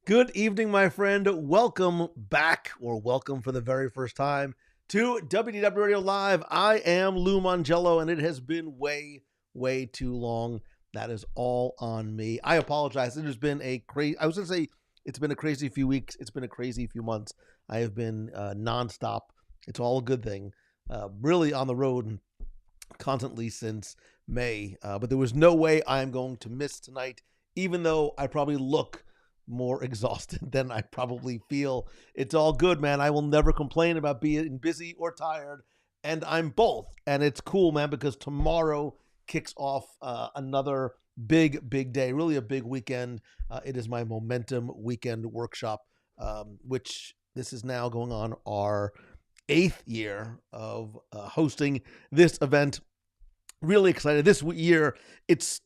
Good evening, my friend. Welcome back, or welcome for the very first time to WDW Radio Live. I am Lou Mongello, and it has been way too long. That is all on me. I apologize. It has been a crazy. I was going to say it's been a crazy few weeks. It's been a crazy few months. I have been nonstop. It's all a good thing. Really on the road constantly since May. But there was no way I am going to miss tonight, even though I probably look more exhausted than I probably feel. It's all good, man. I will never complain about being busy or tired, and I'm both. And it's cool, man, because tomorrow kicks off another big day, really a big weekend. It is my Momentum Weekend Workshop, which this is now going on our 8th year of hosting this event. Really excited. This year, it's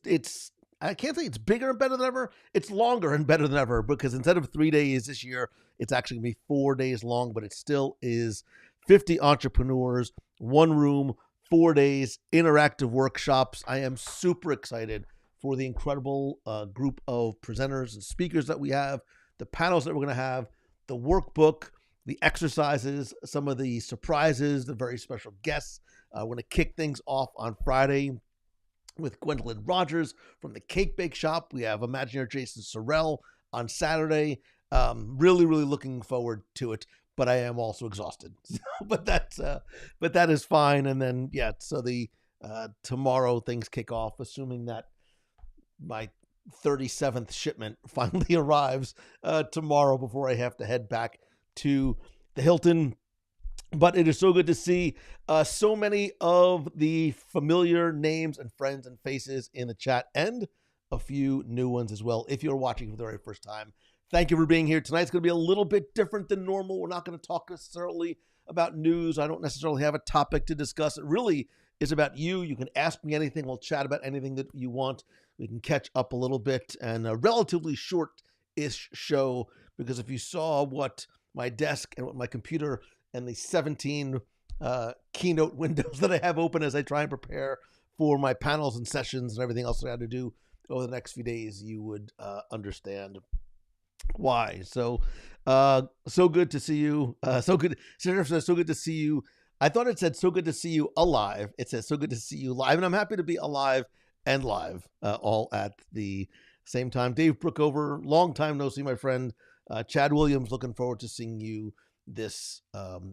I can't say it's bigger and better than ever. It's longer and better than ever because instead of 3 days this year, it's actually going to be 4 days long, but it still is 50 entrepreneurs, one room, 4 days, interactive workshops. I am super excited for the incredible group of presenters and speakers that we have, the panels that we're going to have, the workbook, the exercises, some of the surprises, the very special guests. We're going to kick things off on Friday with Gwendolyn Rogers from the Cake Bake Shop. We have Imagineer Jason Sorrell on Saturday. Really looking forward to it, but I am also exhausted. but that is fine. And then so the tomorrow things kick off, assuming that my 37th shipment finally arrives tomorrow before I have to head back to the Hilton. But it is so good to see so many of the familiar names and friends and faces in the chat, and a few new ones as well. If you're watching for the very first time, thank you for being here. Tonight's going to be a little bit different than normal. We're not going to talk necessarily about news. I don't necessarily have a topic to discuss. It really is about you. You can ask me anything. We'll chat about anything that you want. We can catch up a little bit, and a relatively short-ish show, because if you saw what my desk and what my computer and the 17 keynote windows that I have open as I try and prepare for my panels and sessions and everything else that I had to do over the next few days, you would understand why. So good to see you. So good to see you. I thought it said so good to see you alive. It says so good to see you live, and I'm happy to be alive and live all at the same time. Dave Brookover, long time no see, my friend. Chad Williams, looking forward to seeing you this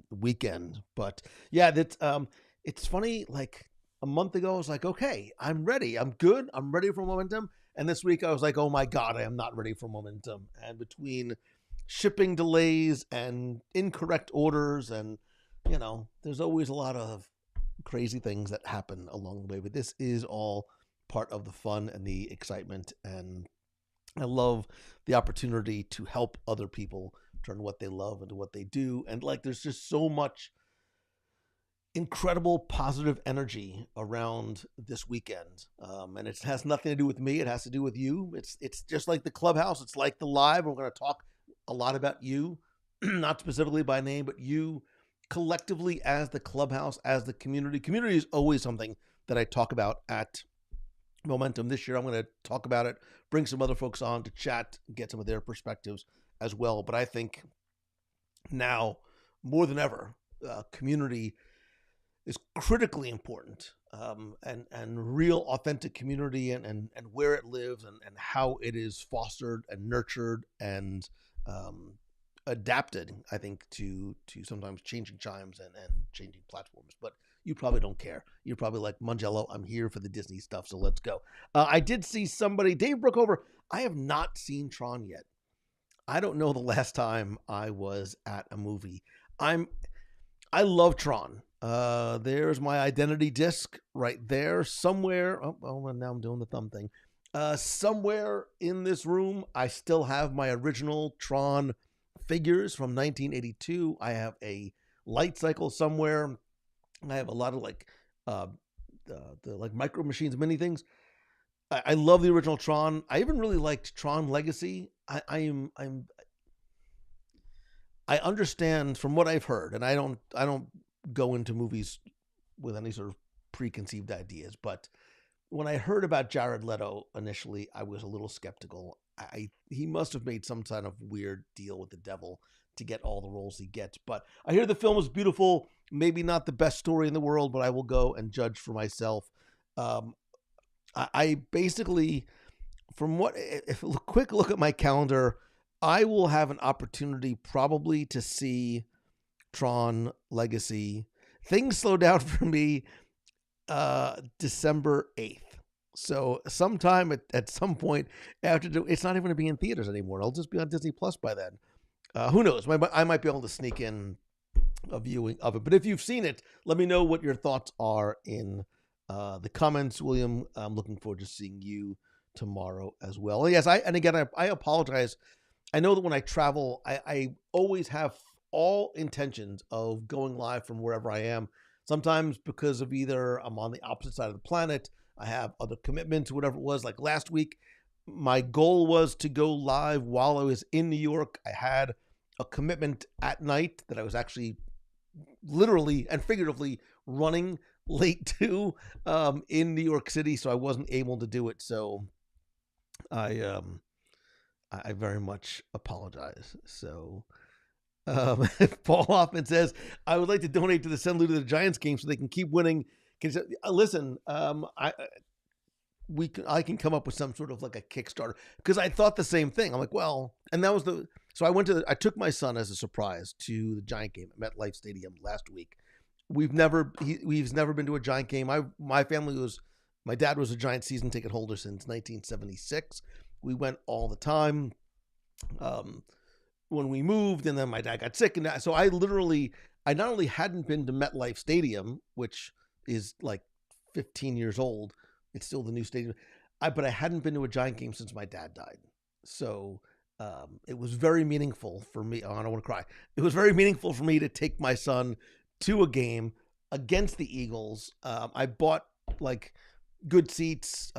weekend. But it's funny, like a month ago I was like, okay, I'm ready, I'm good, I'm ready for Momentum, and this week I was like, oh my god, I am not ready for Momentum. And between shipping delays and incorrect orders, and there's always a lot of crazy things that happen along the way, but this is all part of the fun and the excitement, and I love the opportunity to help other people turn what they love into what they do. And there's just so much incredible positive energy around this weekend. And it has nothing to do with me. It has to do with you. It's just like the clubhouse. It's like the live. We're going to talk a lot about you, not specifically by name, but you collectively as the clubhouse, as the community. Community is always something that I talk about at Momentum. This year I'm going to talk about it, bring some other folks on to chat, get some of their perspectives as well. But I think now more than ever, community is critically important, and real authentic community, and where it lives, and how it is fostered and nurtured and adapted, I think, to sometimes changing chimes and changing platforms. But you probably don't care. You're probably like, Mongello, I'm here for the Disney stuff, so let's go. I did see somebody, Dave Brookover. I have not seen Tron yet. I don't know the last time I was at a movie. I love Tron. There's my identity disc right there somewhere. Oh, and now I'm doing the thumb thing. Somewhere in this room, I still have my original Tron figures from 1982. I have a light cycle somewhere. I have a lot of the Micro Machines mini things. I love the original Tron. I even really liked Tron Legacy. I understand from what I've heard, and I don't go into movies with any sort of preconceived ideas, but when I heard about Jared Leto initially, I was a little skeptical. he must have made some kind of weird deal with the devil to get all the roles he gets. But I hear the film is beautiful. Maybe not the best story in the world, but I will go and judge for myself. I basically, from what, if a quick look at my calendar, I will have an opportunity probably to see Tron Legacy. Things slow down for me December 8th. So sometime at some point after, it's not even going to be in theaters anymore. It'll just be on Disney Plus by then. Who knows? I might be able to sneak in a viewing of it. But if you've seen it, let me know what your thoughts are in the comments, William. I'm looking forward to seeing you tomorrow as well. Yes, I apologize. I know that when I travel, I always have all intentions of going live from wherever I am. Sometimes because of either I'm on the opposite side of the planet, I have other commitments, whatever it was. Like last week, my goal was to go live while I was in New York. I had a commitment at night that I was actually literally and figuratively running late to in New York City, so I wasn't able to do it. So I very much apologize. So Paul Hoffman says, I would like to donate to the Send Lou to the Giants game so they can keep winning. Listen, I can come up with some sort of like a Kickstarter, because I thought the same thing. I'm like, well, and that was so I took my son as a surprise to the Giant game at MetLife Stadium last week. He's never been to a Giant game. My dad was a Giant season ticket holder since 1976. We went all the time. When we moved, and then my dad got sick, and so I not only hadn't been to MetLife Stadium, which is like 15 years old, it's still the new stadium, but I hadn't been to a Giant game since my dad died. So it was very meaningful for me. Oh, I don't want to cry. It was very meaningful for me to take my son to a game against the Eagles. I bought like good seats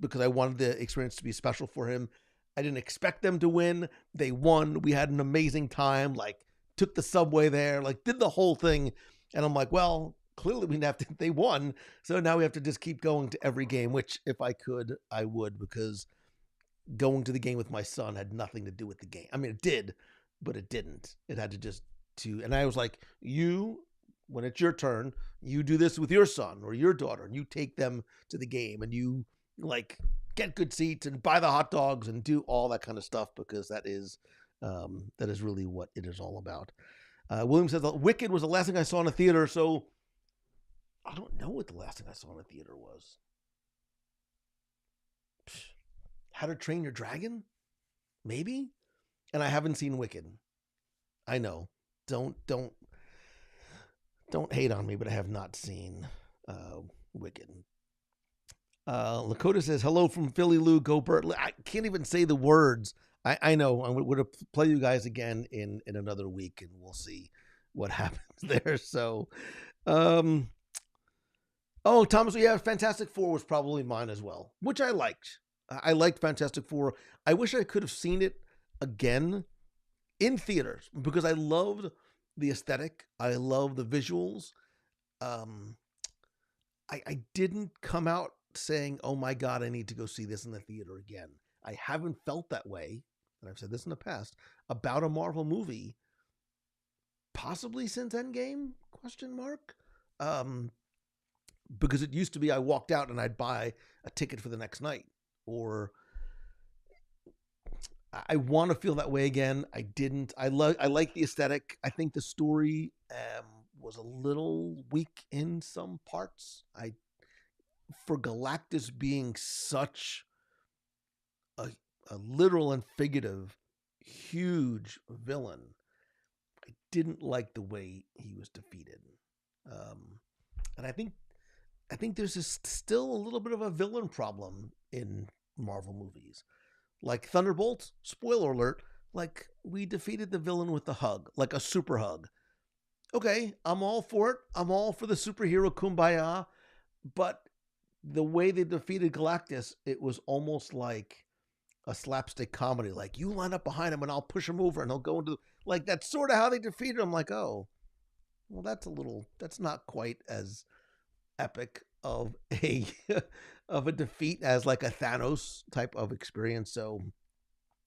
because I wanted the experience to be special for him. I didn't expect them to win. They won. We had an amazing time. Like, took the subway there, like did the whole thing. And I'm like, well, clearly we have to, they won. So now we have to just keep going to every game, which if I could, I would, because going to the game with my son had nothing to do with the game. I mean, it did, but it didn't. It had and I was like, when it's your turn, you do this with your son or your daughter, and you take them to the game, and you like get good seats and buy the hot dogs and do all that kind of stuff, because that is really what it is all about. William says, Wicked was the last thing I saw in a theater, so I don't know what the last thing I saw in a theater was. How to Train Your Dragon? Maybe? And I haven't seen Wicked. I know. Don't hate on me, but I have not seen Wicked. Lakota says, hello from Philly, Lou, go Bert. I can't even say the words. I know. I'm going to play you guys again in another week, and we'll see what happens there. So, Thomas, yeah, Fantastic Four was probably mine as well, which I liked. I liked Fantastic Four. I wish I could have seen it again in theaters, because I loved the aesthetic. I love the visuals. I didn't come out saying, oh my God, I need to go see this in the theater again. I haven't felt that way, and I've said this in the past, about a Marvel movie, possibly since Endgame, ? Because it used to be I walked out and I'd buy a ticket for the next night, or I want to feel that way again. I didn't. I like the aesthetic. I think the story was a little weak in some parts. For Galactus being such a literal and figurative huge villain, I didn't like the way he was defeated. And I think there's still a little bit of a villain problem in Marvel movies. Like Thunderbolt, spoiler alert, like we defeated the villain with a hug, like a super hug. Okay, I'm all for it. I'm all for the superhero kumbaya, but the way they defeated Galactus, it was almost like a slapstick comedy. Like, you line up behind him and I'll push him over and he'll go into, like, that's sort of how they defeated him. Like, oh, well, that's not quite as epic of a defeat as like a Thanos type of experience. So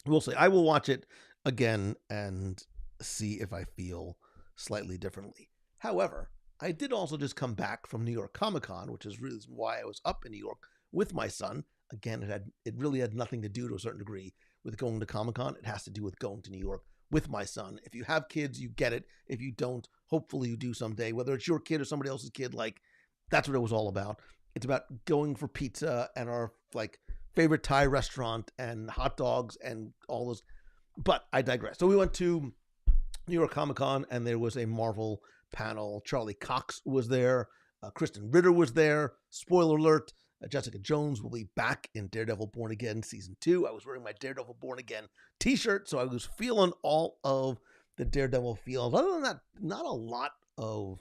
We'll see. I will watch it again and see if I feel slightly differently. However, I did also just come back from New York Comic Con, which is really why I was up in New York with my son. Again, it really had nothing to do to a certain degree with going to Comic Con. It has to do with going to New York with my son. If you have kids, you get it. If you don't, hopefully you do someday. Whether it's your kid or somebody else's kid, like that's what it was all about. It's about going for pizza and our like favorite Thai restaurant and hot dogs and all those. But I digress. So we went to New York Comic Con and there was a Marvel panel. Charlie Cox was there. Kristen Ritter was there. Spoiler alert. Jessica Jones will be back in Daredevil Born Again Season 2. I was wearing my Daredevil Born Again t-shirt, so I was feeling all of the Daredevil feels. Other than that, not a lot of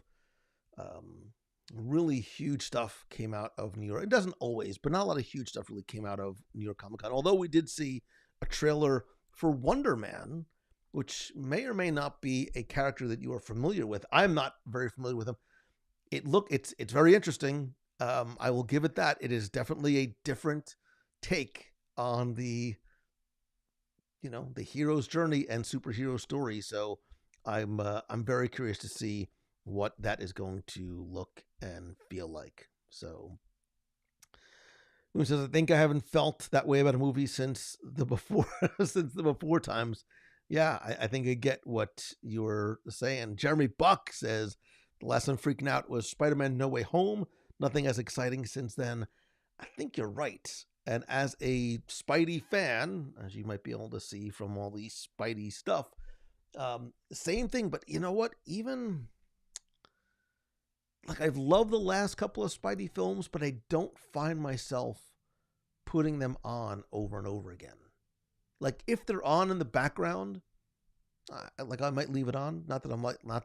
really huge stuff came out of New York. It doesn't always, but not a lot of huge stuff really came out of New York Comic Con. Although we did see a trailer for Wonder Man, which may or may not be a character that you are familiar with. I'm not very familiar with him. It's very interesting. I will give it that. It is definitely a different take on the hero's journey and superhero story. So I'm very curious to see what that is going to look and feel like. So he says, I think I haven't felt that way about a movie since the before times. Yeah, I think I get what you're saying. Jeremy Buck says, the last time freaking out was Spider-Man No Way Home. Nothing as exciting since then. I think you're right. And as a Spidey fan, as you might be able to see from all the Spidey stuff, same thing. But you know what? Even like I've loved the last couple of Spidey films, but I don't find myself putting them on over and over again. Like if they're on in the background, like I might leave it on. Not that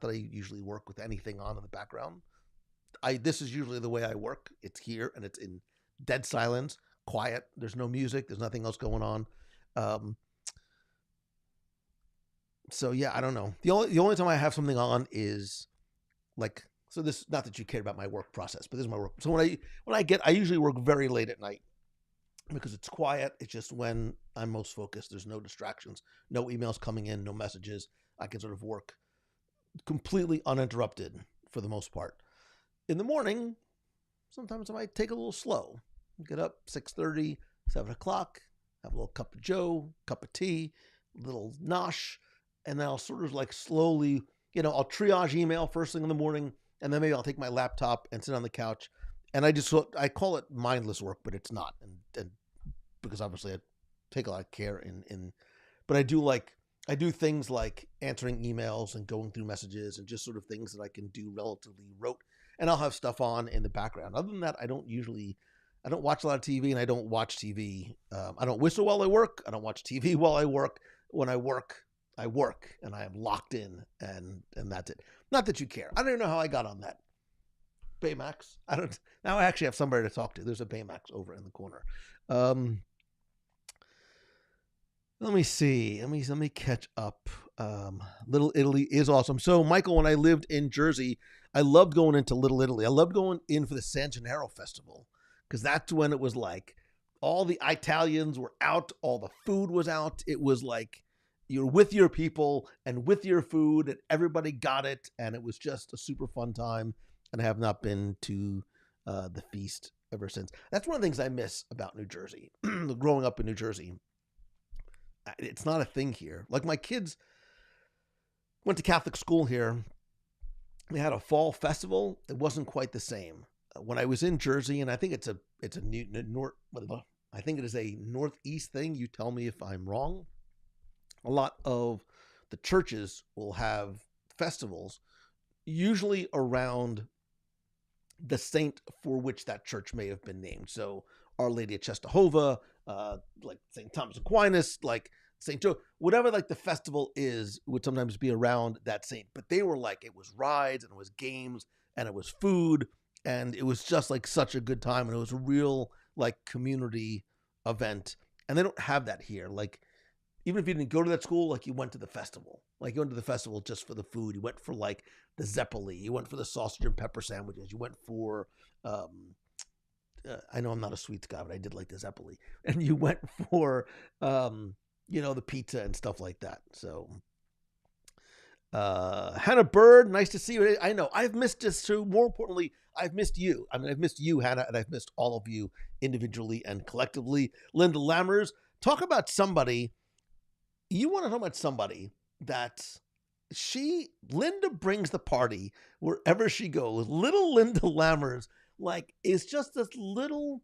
I usually work with anything on in the background. This is usually the way I work. It's here and it's in dead silence, quiet. There's no music. There's nothing else going on. So yeah, I don't know. The only time I have something on is like, so this, not that you care about my work process, but this is my work. So I usually work very late at night because it's quiet. It's just when I'm most focused. There's no distractions, no emails coming in, no messages. I can sort of work completely uninterrupted for the most part. In the morning, sometimes I might take a little slow. Get up 6:30, 7 o'clock, have a little cup of joe, cup of tea, a little nosh, and then I'll sort of like slowly, I'll triage email first thing in the morning, and then maybe I'll take my laptop and sit on the couch. And I call it mindless work, but it's not. And because obviously I take a lot of care but I do things like answering emails and going through messages and just sort of things that I can do relatively rote. And I'll have stuff on in the background. Other than that, I don't watch a lot of TV, and I don't watch TV. I don't whistle while I work. I don't watch TV while I work. When I work, and I am locked in, and that's it. Not that you care. I don't even know how I got on that. Baymax. Now I actually have somebody to talk to. There's a Baymax over in the corner. Let me see. Let me catch up. Little Italy is awesome. So, Michael, when I lived in Jersey, I loved going into Little Italy. I loved going in for the San Gennaro Festival because that's when it was like all the Italians were out, all the food was out. It was like you're with your people and with your food, and everybody got it, and it was just a super fun time. And I have not been to the feast ever since. That's one of the things I miss about New Jersey. Growing up in New Jersey, it's not a thing here. Like my kids went to Catholic school here. They had a fall festival. It wasn't quite the same. When I was in Jersey, and I think I think it is a Northeast thing. You tell me if I'm wrong. A lot of the churches will have festivals, usually around the saint for which that church may have been named. So Our Lady of Czestochowa, like St. Thomas Aquinas, like St. Joe, whatever like the festival is, would sometimes be around that saint. But they were like, it was rides and it was games and it was food and it was just like such a good time. And it was a real like community event. And they don't have that here. Like, even if you didn't go to that school, like you went to the festival. Like you went to the festival just for the food. You went for like the Zeppeli. You went for the sausage and pepper sandwiches. You went for, I know I'm not a sweets guy, but I did like the Zeppeli. And you went for, the pizza and stuff like that. So, Hannah Bird, nice to see you. I know I've missed this too. More importantly, I've missed you. I mean, I've missed you, Hannah, and I've missed all of you individually and collectively. Linda Lammers, talk about somebody. You want to talk about somebody that Linda brings the party wherever she goes. Little Linda Lammers, is just this little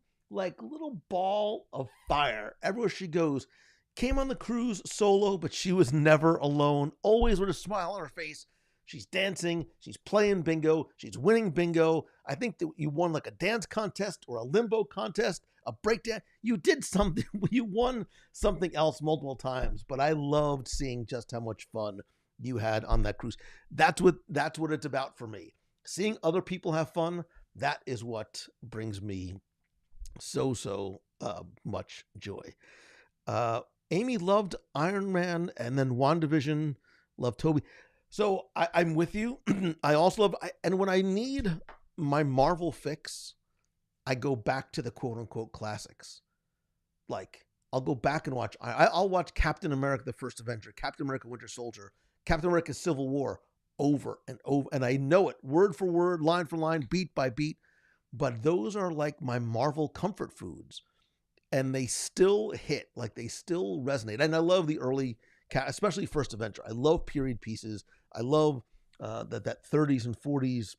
ball of fire everywhere she goes. Came on the cruise solo, but she was never alone. Always with a smile on her face. She's dancing. She's playing bingo. She's winning bingo. I think that you won a dance contest or a limbo contest, a breakdance. You did something. You won something else multiple times. But I loved seeing just how much fun you had on that cruise. That's what it's about for me. Seeing other people have fun. That is what brings me so much joy. Amy loved Iron Man, and then WandaVision, loved Toby. So I'm with you. I also love, and when I need my Marvel fix, I go back to the quote unquote classics. I'll go back and watch. I'll watch Captain America: The First Avenger, Captain America: Winter Soldier, Captain America: Civil War over and over, and I know it word for word, line for line, beat by beat. But those are my Marvel comfort foods. And they still hit, they still resonate. And I love the early, especially First Avenger. I love period pieces. I love that 30s and 40s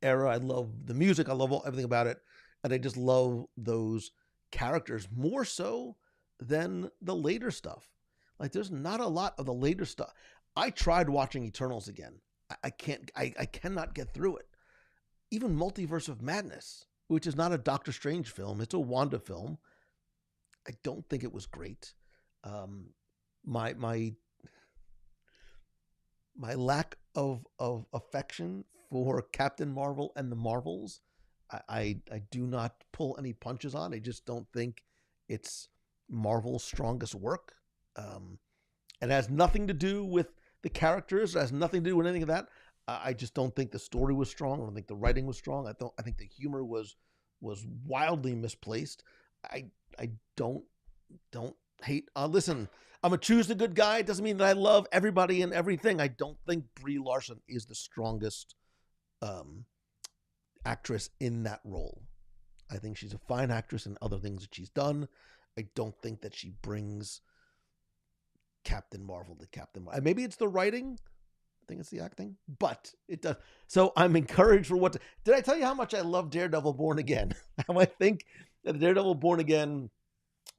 era. I love the music. I love everything about it. And I just love those characters more so than the later stuff. There's not a lot of the later stuff. I tried watching Eternals again. I cannot get through it. Even Multiverse of Madness, which is not a Doctor Strange film. It's a Wanda film. I don't think it was great. My lack of affection for Captain Marvel and the Marvels, I do not pull any punches on. I just don't think it's Marvel's strongest work. It has nothing to do with the characters. It has nothing to do with anything of that. I just don't think the story was strong. I don't think the writing was strong. I think the humor was wildly misplaced. I don't hate. Listen, I'm a choose the good guy. It doesn't mean that I love everybody and everything. I don't think Brie Larson is the strongest actress in that role. I think she's a fine actress in other things that she's done. I don't think that she brings Captain Marvel to Captain Marvel. Maybe it's the writing. I think it's the acting, but it does. So I'm encouraged for did I tell you how much I love Daredevil Born Again? How I think that Daredevil Born Again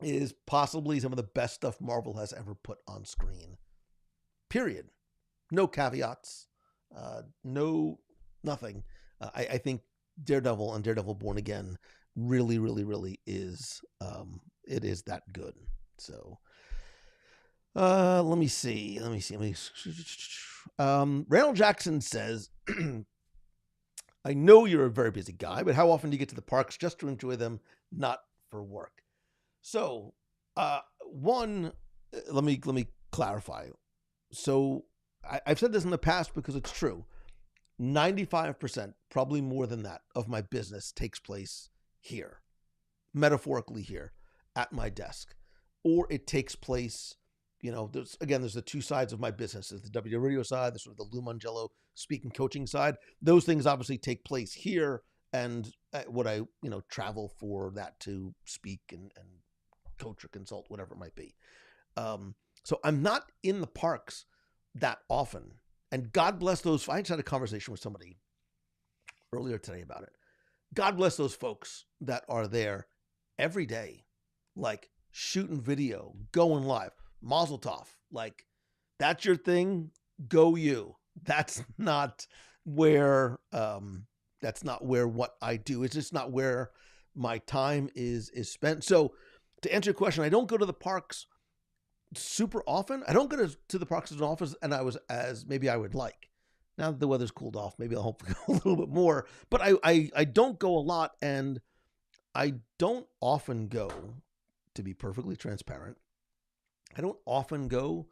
is possibly some of the best stuff Marvel has ever put on screen. Period. No caveats. Nothing. I think Daredevil and Daredevil Born Again really, really, really is, it is that good. So, let me see. Randall Jackson says, I know you're a very busy guy, but how often do you get to the parks just to enjoy them, not for work? So, one, let me clarify. So I've said this in the past because it's true. 95%, probably more than that, of my business takes place here, metaphorically here, at my desk, or it takes place. There's the two sides of my business. There's the WDW Radio side, there's sort of the Lou Mangello speaking coaching side. Those things obviously take place here, and what I travel for that to speak and coach or consult, whatever it might be. So I'm not in the parks that often. And God bless those. I just had a conversation with somebody earlier today about it. God bless those folks that are there every day, shooting video, going live. Mazel tov. That's your thing. Go you. That's not where what I do. It's just not where my time is spent. So to answer your question, I don't go to the parks super often. I don't go to the parks as often as maybe I would like. Now that the weather's cooled off, maybe I'll hopefully go a little bit more. But I don't go a lot, and I don't often go, to be perfectly transparent. I don't often go,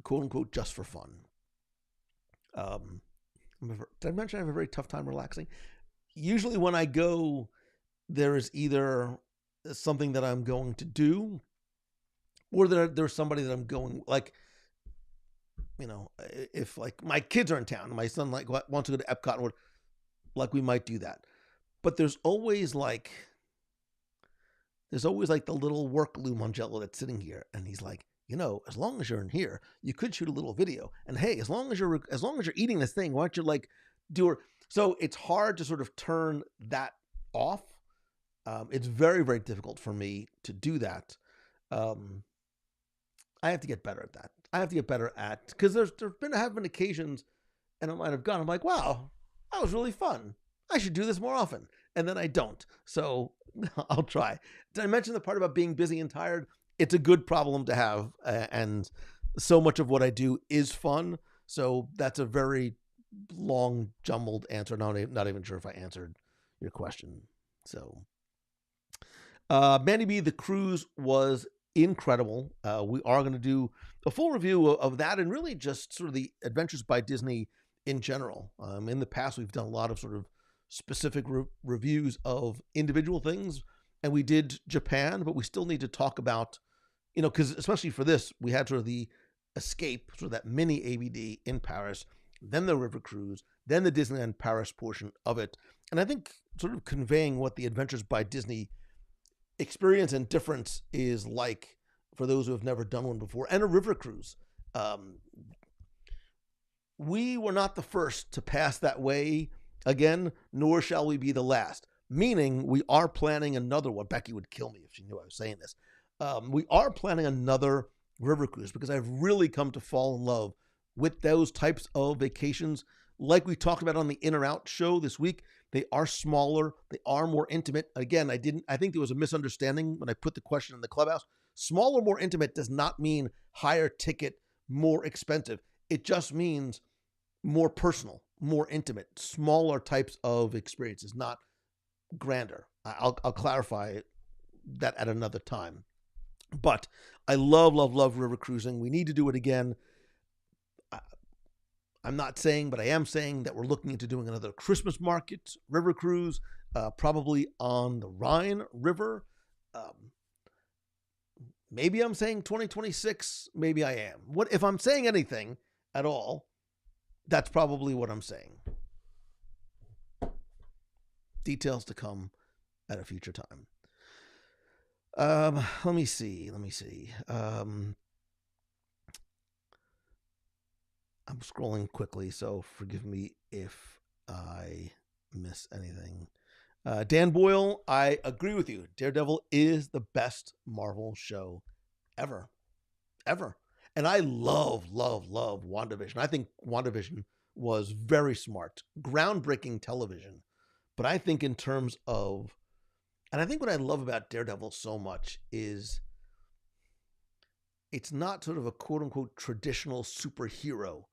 quote unquote, just for fun. Did I mention I have a very tough time relaxing? Usually when I go, there is either something that I'm going to do, or there's somebody that I'm going, like, if like my kids are in town, my son like wants to go to Epcot, or like we might do that. But there's always like the little work Lou Mongello that's sitting here, and he's like, as long as you're in here, you could shoot a little video. And hey, as long as you're eating this thing, why don't you like do it? So it's hard to sort of turn that off. It's very, very difficult for me to do that. I have to get better at that. I have to get better at, because have been occasions, and I might have gone, I'm like, wow, that was really fun. I should do this more often. And then I don't. So I'll try. Did I mention the part about being busy and tired? It's a good problem to have. And so much of what I do is fun. So that's a very long, jumbled answer. Not even sure if I answered your question. So, Mandy B, the cruise was incredible. We are going to do a full review of that, and really just sort of the Adventures by Disney in general. In the past, we've done a lot of sort of specific reviews of individual things, and we did Japan, but we still need to talk about, because especially for this, we had sort of the escape, sort of that mini ABD in Paris, then the river cruise, then the Disneyland Paris portion of it. And I think sort of conveying what the Adventures by Disney experience and difference is like for those who have never done one before, and a river cruise. We were not the first to pass that way again, nor shall we be the last. Meaning we are planning another one. Becky would kill me if she knew I was saying this. We are planning another river cruise, because I've really come to fall in love with those types of vacations. Like we talked about on the In or Out show this week, they are smaller, they are more intimate. Again, I think there was a misunderstanding when I put the question in the clubhouse. Smaller, more intimate does not mean higher ticket, more expensive. It just means more personal, more intimate, smaller types of experiences, not grander. I'll clarify that at another time. But I love river cruising. We need to do it again. I'm not saying, but I am saying that we're looking into doing another Christmas market river cruise, probably on the Rhine River. Maybe I'm saying 2026. Maybe I am. What if I'm saying anything at all? That's probably what I'm saying. Details to come at a future time. Let me see. I'm scrolling quickly, so forgive me if I miss anything. Dan Boyle, I agree with you. Daredevil is the best Marvel show ever. And I love WandaVision. I think WandaVision was very smart, groundbreaking television. But I think in terms of, and I think what I love about Daredevil so much is it's not sort of a quote unquote traditional superhero.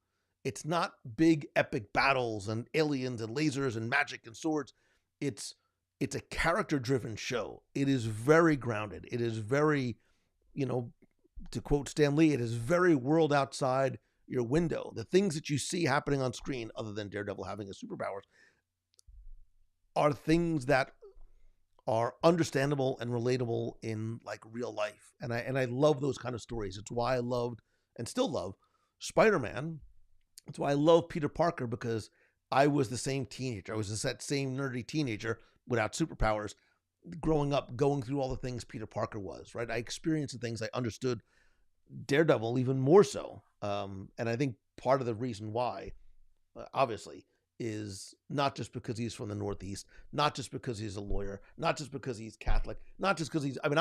It's not big epic battles and aliens and lasers and magic and swords. It's a character driven show. It is very grounded. It is very, to quote Stan Lee, it is very world outside your window. The things that you see happening on screen, other than Daredevil having his superpowers, are things that are understandable and relatable in like real life. And I love those kind of stories. It's why I loved and still love Spider-Man. It's why I love Peter Parker, because I was the same teenager. I was that same nerdy teenager without superpowers growing up, going through all the things Peter Parker was, right? I experienced the things, I understood Daredevil even more so. And I think part of the reason why, obviously, is not just because he's from the Northeast, not just because he's a lawyer, not just because he's Catholic, not just because I'm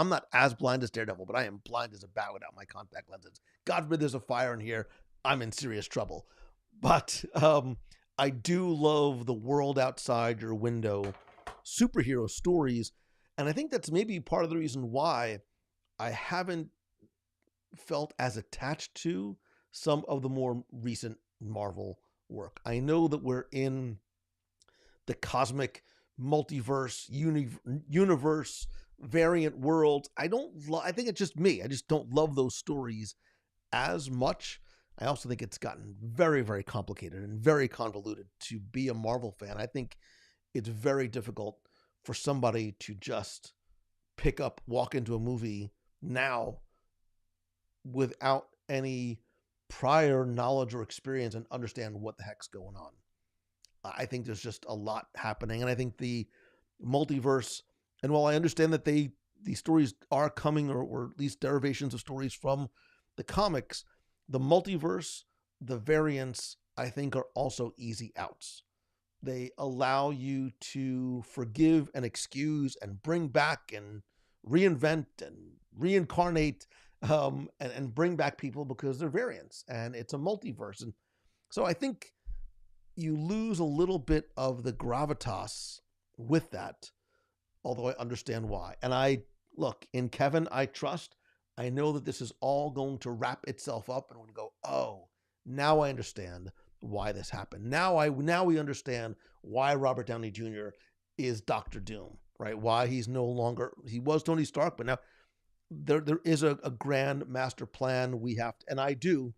not as blind as Daredevil, but I am blind as a bat without my contact lenses. God forbid there's a fire in here, I'm in serious trouble. But I do love the world outside your window superhero stories. And I think that's maybe part of the reason why I haven't felt as attached to some of the more recent Marvel work. I know that we're in the cosmic multiverse, universe, variant worlds. I think it's just me. I just don't love those stories as much. I also think it's gotten very, very complicated and very convoluted to be a Marvel fan. I think it's very difficult for somebody to just walk into a movie now without any prior knowledge or experience and understand what the heck's going on. I think there's just a lot happening. And I think the multiverse, and while I understand that these stories are coming, or at least derivations of stories from the comics, the multiverse, the variants, I think are also easy outs. They allow you to forgive and excuse and bring back and reinvent and reincarnate and bring back people because they're variants and it's a multiverse. And so I think you lose a little bit of the gravitas with that, although I understand why. And in Kevin, I trust. I know that this is all going to wrap itself up and we're going to go, oh, now I understand why this happened. Now we understand why Robert Downey Jr. is Dr. Doom, right? Why he was Tony Stark, but now there is a grand master plan we have to, and I do,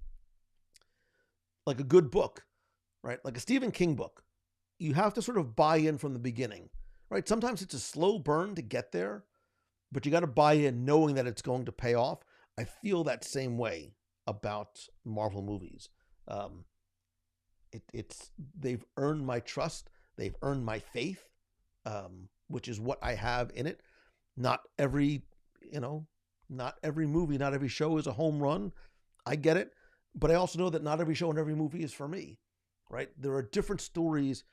like a good book, right? Like a Stephen King book, you have to sort of buy in from the beginning, right? Sometimes it's a slow burn to get there, but you got to buy in knowing that it's going to pay off. I feel that same way about Marvel movies. They've earned my trust. They've earned my faith, which is what I have in it. Not every movie, not every show is a home run. I get it. But I also know that not every show and every movie is for me, right? There are different stories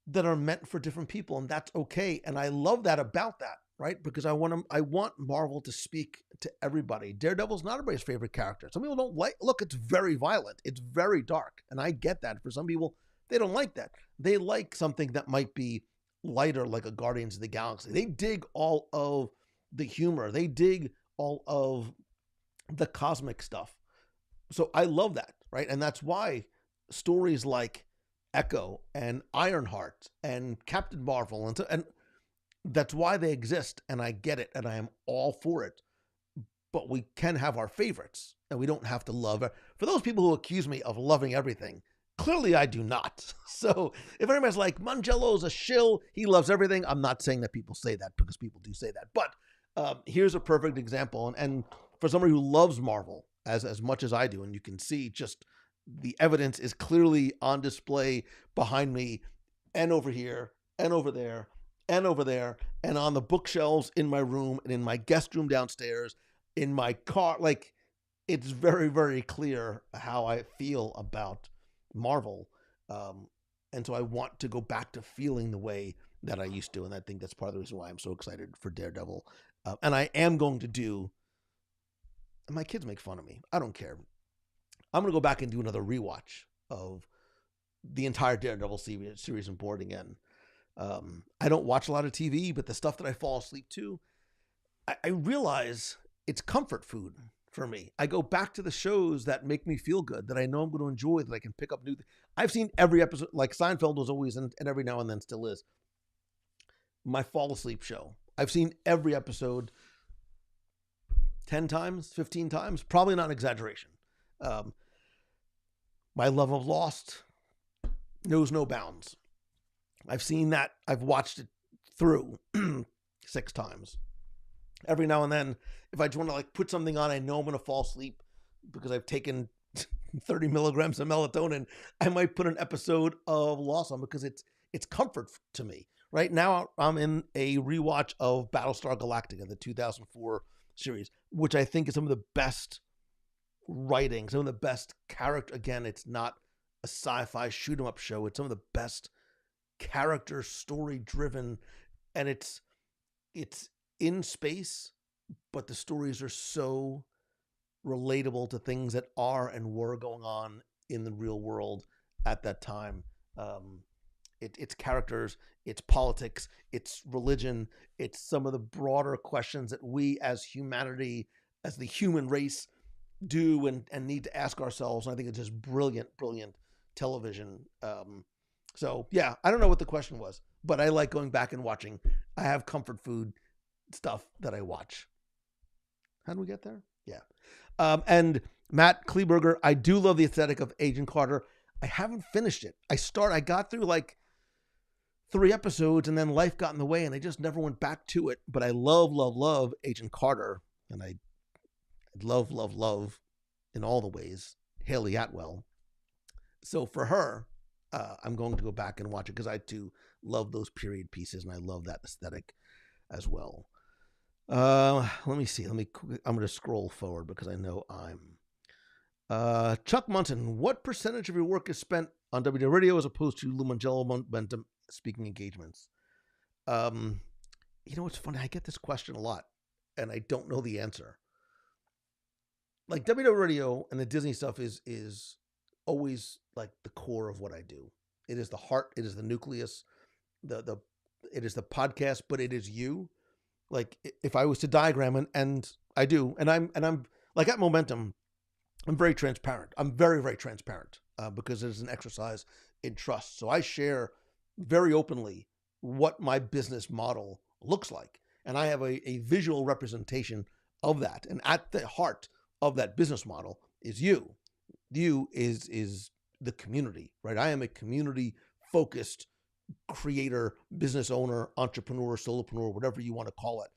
that are meant for different people, and that's okay. And I love that about that, right? Because I want Marvel to speak to everybody. Daredevil's not everybody's favorite character. Some people don't look, it's very violent. It's very dark. And I get that. For some people, they don't like that. They like something that might be lighter, like a Guardians of the Galaxy. They dig all of the humor. They dig all of the cosmic stuff. So I love that, right? And that's why stories like Echo and Ironheart and Captain Marvel and that's why they exist, and I get it, and I am all for it. But we can have our favorites, and we don't have to love it. For those people who accuse me of loving everything, clearly I do not. So if anybody's like, Mangello's a shill, he loves everything, I'm not saying that people say that, because people do say that. But here's a perfect example, and for somebody who loves Marvel as much as I do, and you can see just the evidence is clearly on display behind me, and over here, and over there, and over there, and on the bookshelves in my room, and in my guest room downstairs, in my car. Like, it's very, very clear how I feel about Marvel. And so I want to go back to feeling the way that I used to. And I think that's part of the reason why I'm so excited for Daredevil. And I am going to do, and my kids make fun of me, I don't care, I'm going to go back and do another rewatch of the entire Daredevil series and board again. I don't watch a lot of TV, but the stuff that I fall asleep to, I realize it's comfort food for me. I go back to the shows that make me feel good, that I know I'm going to enjoy, that I can pick up new. I've seen every episode, like Seinfeld was always, and every now and then still is, my fall asleep show. I've seen every episode 10 times, 15 times, probably not an exaggeration. My love of Lost knows no bounds. I've seen that. I've watched it through 6 times. Every now and then, if I just want to like put something on, I know I'm going to fall asleep because I've taken 30 milligrams of melatonin, I might put an episode of Lost on because it's comfort to me. Right now, I'm in a rewatch of Battlestar Galactica, the 2004 series, which I think is some of the best writing, some of the best character. Again, it's not a sci-fi shoot 'em up show. It's some of the best character story driven, and it's in space, but the stories are so relatable to things that are and were going on in the real world at that time. It's characters, it's politics, it's religion, it's some of the broader questions that we as humanity, as the human race, do and need to ask ourselves. And I think it's just brilliant television. So yeah, I don't know what the question was, but I like going back and watching. I have comfort food stuff that I watch. How do we get there? Yeah. And Matt Kleberger, I do love the aesthetic of Agent Carter. I haven't finished it. I got through like 3 episodes, and then life got in the way, and I just never went back to it. But I love Agent Carter, and I love in all the ways Haley Atwell. So for her, I'm going to go back and watch it because I too love those period pieces, and I love that aesthetic as well. Let me see. I'm going to scroll forward because I know I'm. Chuck Munson, what percentage of your work is spent on WDW Radio as opposed to Lou Mongello Momentum speaking engagements? It's funny. I get this question a lot, and I don't know the answer. Like WDW Radio and the Disney stuff is always like the core of what I do. It is the heart. It is the nucleus. It is the podcast, but it is you. Like if I was to diagram, and I do, and I'm like at Momentum, I'm very transparent. I'm very, very transparent because it is an exercise in trust. So I share very openly what my business model looks like. And I have a visual representation of that. And at the heart of that business model is you. You is the community, right? I am a community-focused creator, business owner, entrepreneur, solopreneur, whatever you want to call it.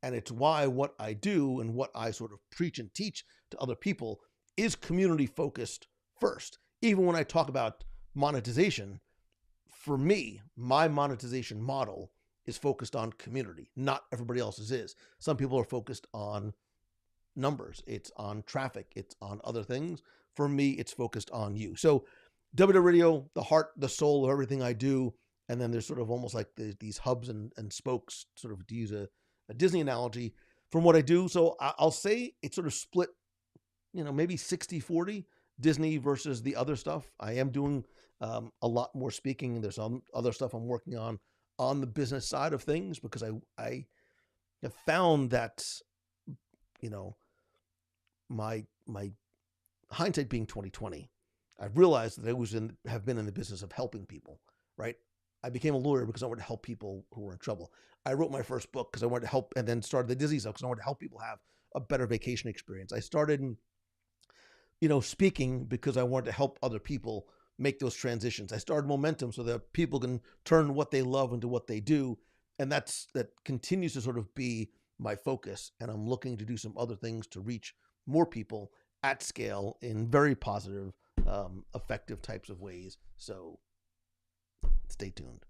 And it's why what I do and what I sort of preach and teach to other people is community-focused first. Even when I talk about monetization, for me, my monetization model is focused on community. Not everybody else's is. Some people are focused on numbers. It's on traffic. It's on other things. For me, it's focused on you. So WDW Radio, the heart, the soul of everything I do. And then there's sort of almost like these hubs and spokes, sort of to use a Disney analogy from what I do. So I'll say it's sort of split, maybe 60-40 Disney versus the other stuff. I am doing a lot more speaking. There's some other stuff I'm working on the business side of things because I have found that, my hindsight being 2020, I've realized that I have been in the business of helping people, right? I became a lawyer because I wanted to help people who were in trouble. I wrote my first book because I wanted to help, and then started the Disney stuff because I wanted to help people have a better vacation experience. I started, speaking because I wanted to help other people make those transitions. I started Momentum so that people can turn what they love into what they do. And that continues to sort of be my focus. And I'm looking to do some other things to reach more people at scale in very positive, effective types of ways. So stay tuned.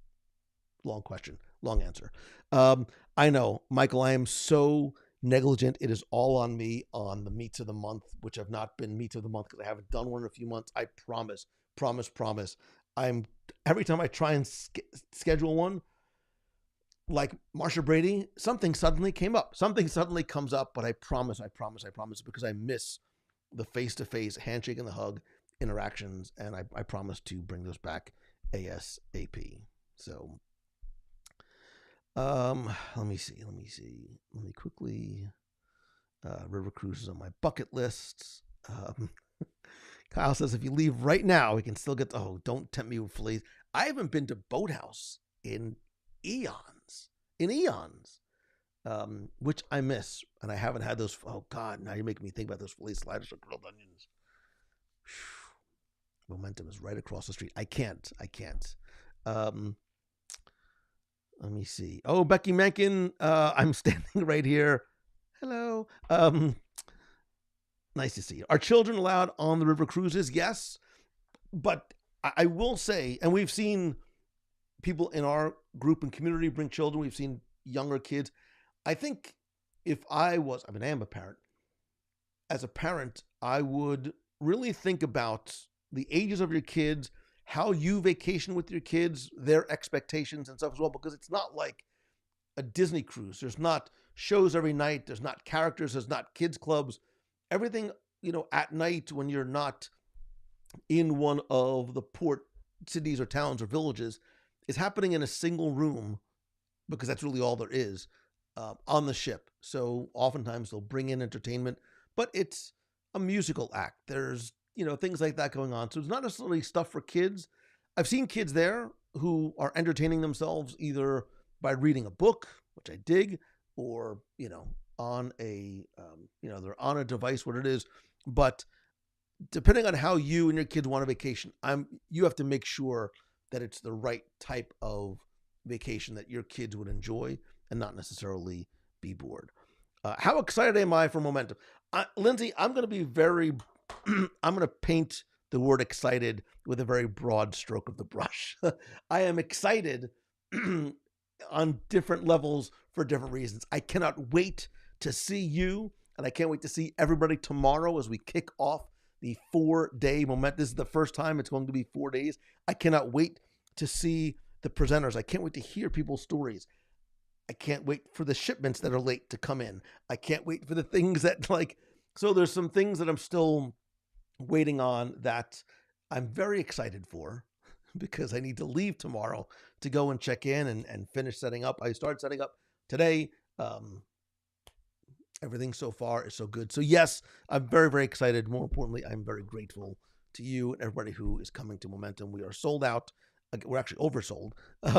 Long question, long answer. I know, Michael, I am so negligent. It is all on me on the meets of the month, which have not been meets of the month because I haven't done one in a few months. I promise. Every time I try and schedule one, like Marsha Brady, something suddenly came up. Something suddenly comes up, but I promise because I miss the face-to-face handshake and the hug interactions, and I promise to bring those back ASAP. So let me see. Let me quickly River Cruise is on my bucket list. Kyle says if you leave right now, we can still get don't tempt me with fillets. I haven't been to Boathouse in eons, which I miss, and I haven't had those. Oh God, now you're making me think about those filet sliders or grilled onions. Momentum is right across the street. I can't. Let me see. Oh, Becky Menken, I'm standing right here. Hello. Nice to see you. Are children allowed on the river cruises? Yes. But I will say, and we've seen people in our group and community bring children. We've seen younger kids. I think if I am a parent. As a parent, I would really think about the ages of your kids, how you vacation with your kids, their expectations and stuff as well, because it's not like a Disney cruise. There's not shows every night. There's not characters. There's not kids clubs. Everything, at night when you're not in one of the port cities or towns or villages is happening in a single room because that's really all there is on the ship. So oftentimes they'll bring in entertainment, but it's a musical act. There's, things like that going on. So it's not necessarily stuff for kids. I've seen kids there who are entertaining themselves either by reading a book, which I dig, or, on a, they're on a device, what it is. But depending on how you and your kids want a vacation, you have to make sure that it's the right type of vacation that your kids would enjoy and not necessarily be bored. How excited am I for Momentum? Lindsay, I'm going to be I'm going to paint the word excited with a very broad stroke of the brush. I am excited on different levels for different reasons. I cannot wait to see you, and I can't wait to see everybody tomorrow as we kick off the 4-day Momentum. This is the first time it's going to be 4 days. I cannot wait to see the presenters. I can't wait to hear people's stories. I can't wait for the shipments that are late to come in. I can't wait for the things that so there's some things that I'm still waiting on that I'm very excited for because I need to leave tomorrow to go and check in and finish setting up. I started setting up today. Everything so far is so good. So yes, I'm very, very excited. More importantly, I'm very grateful to you and everybody who is coming to Momentum. We are sold out. We're actually oversold.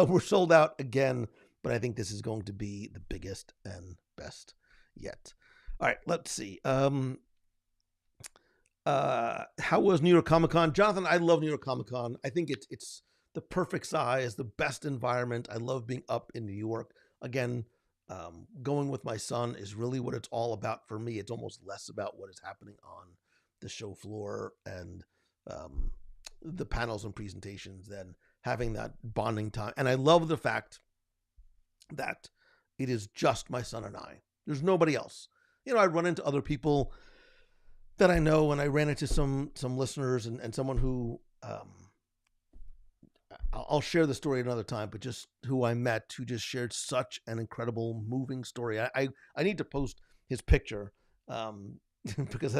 We're sold out again, but I think this is going to be the biggest and best yet. All right, let's see. How was New York Comic Con? Jonathan, I love New York Comic Con. I think it's the perfect size, the best environment. I love being up in New York. Again, going with my son is really what it's all about for me. It's almost less about what is happening on the show floor and the panels and presentations than having that bonding time. And I love the fact that it is just my son and I. There's nobody else. I run into other people that I know, and I ran into some listeners and someone who I'll share the story another time, but just who I met who just shared such an incredible, moving story. I need to post his picture because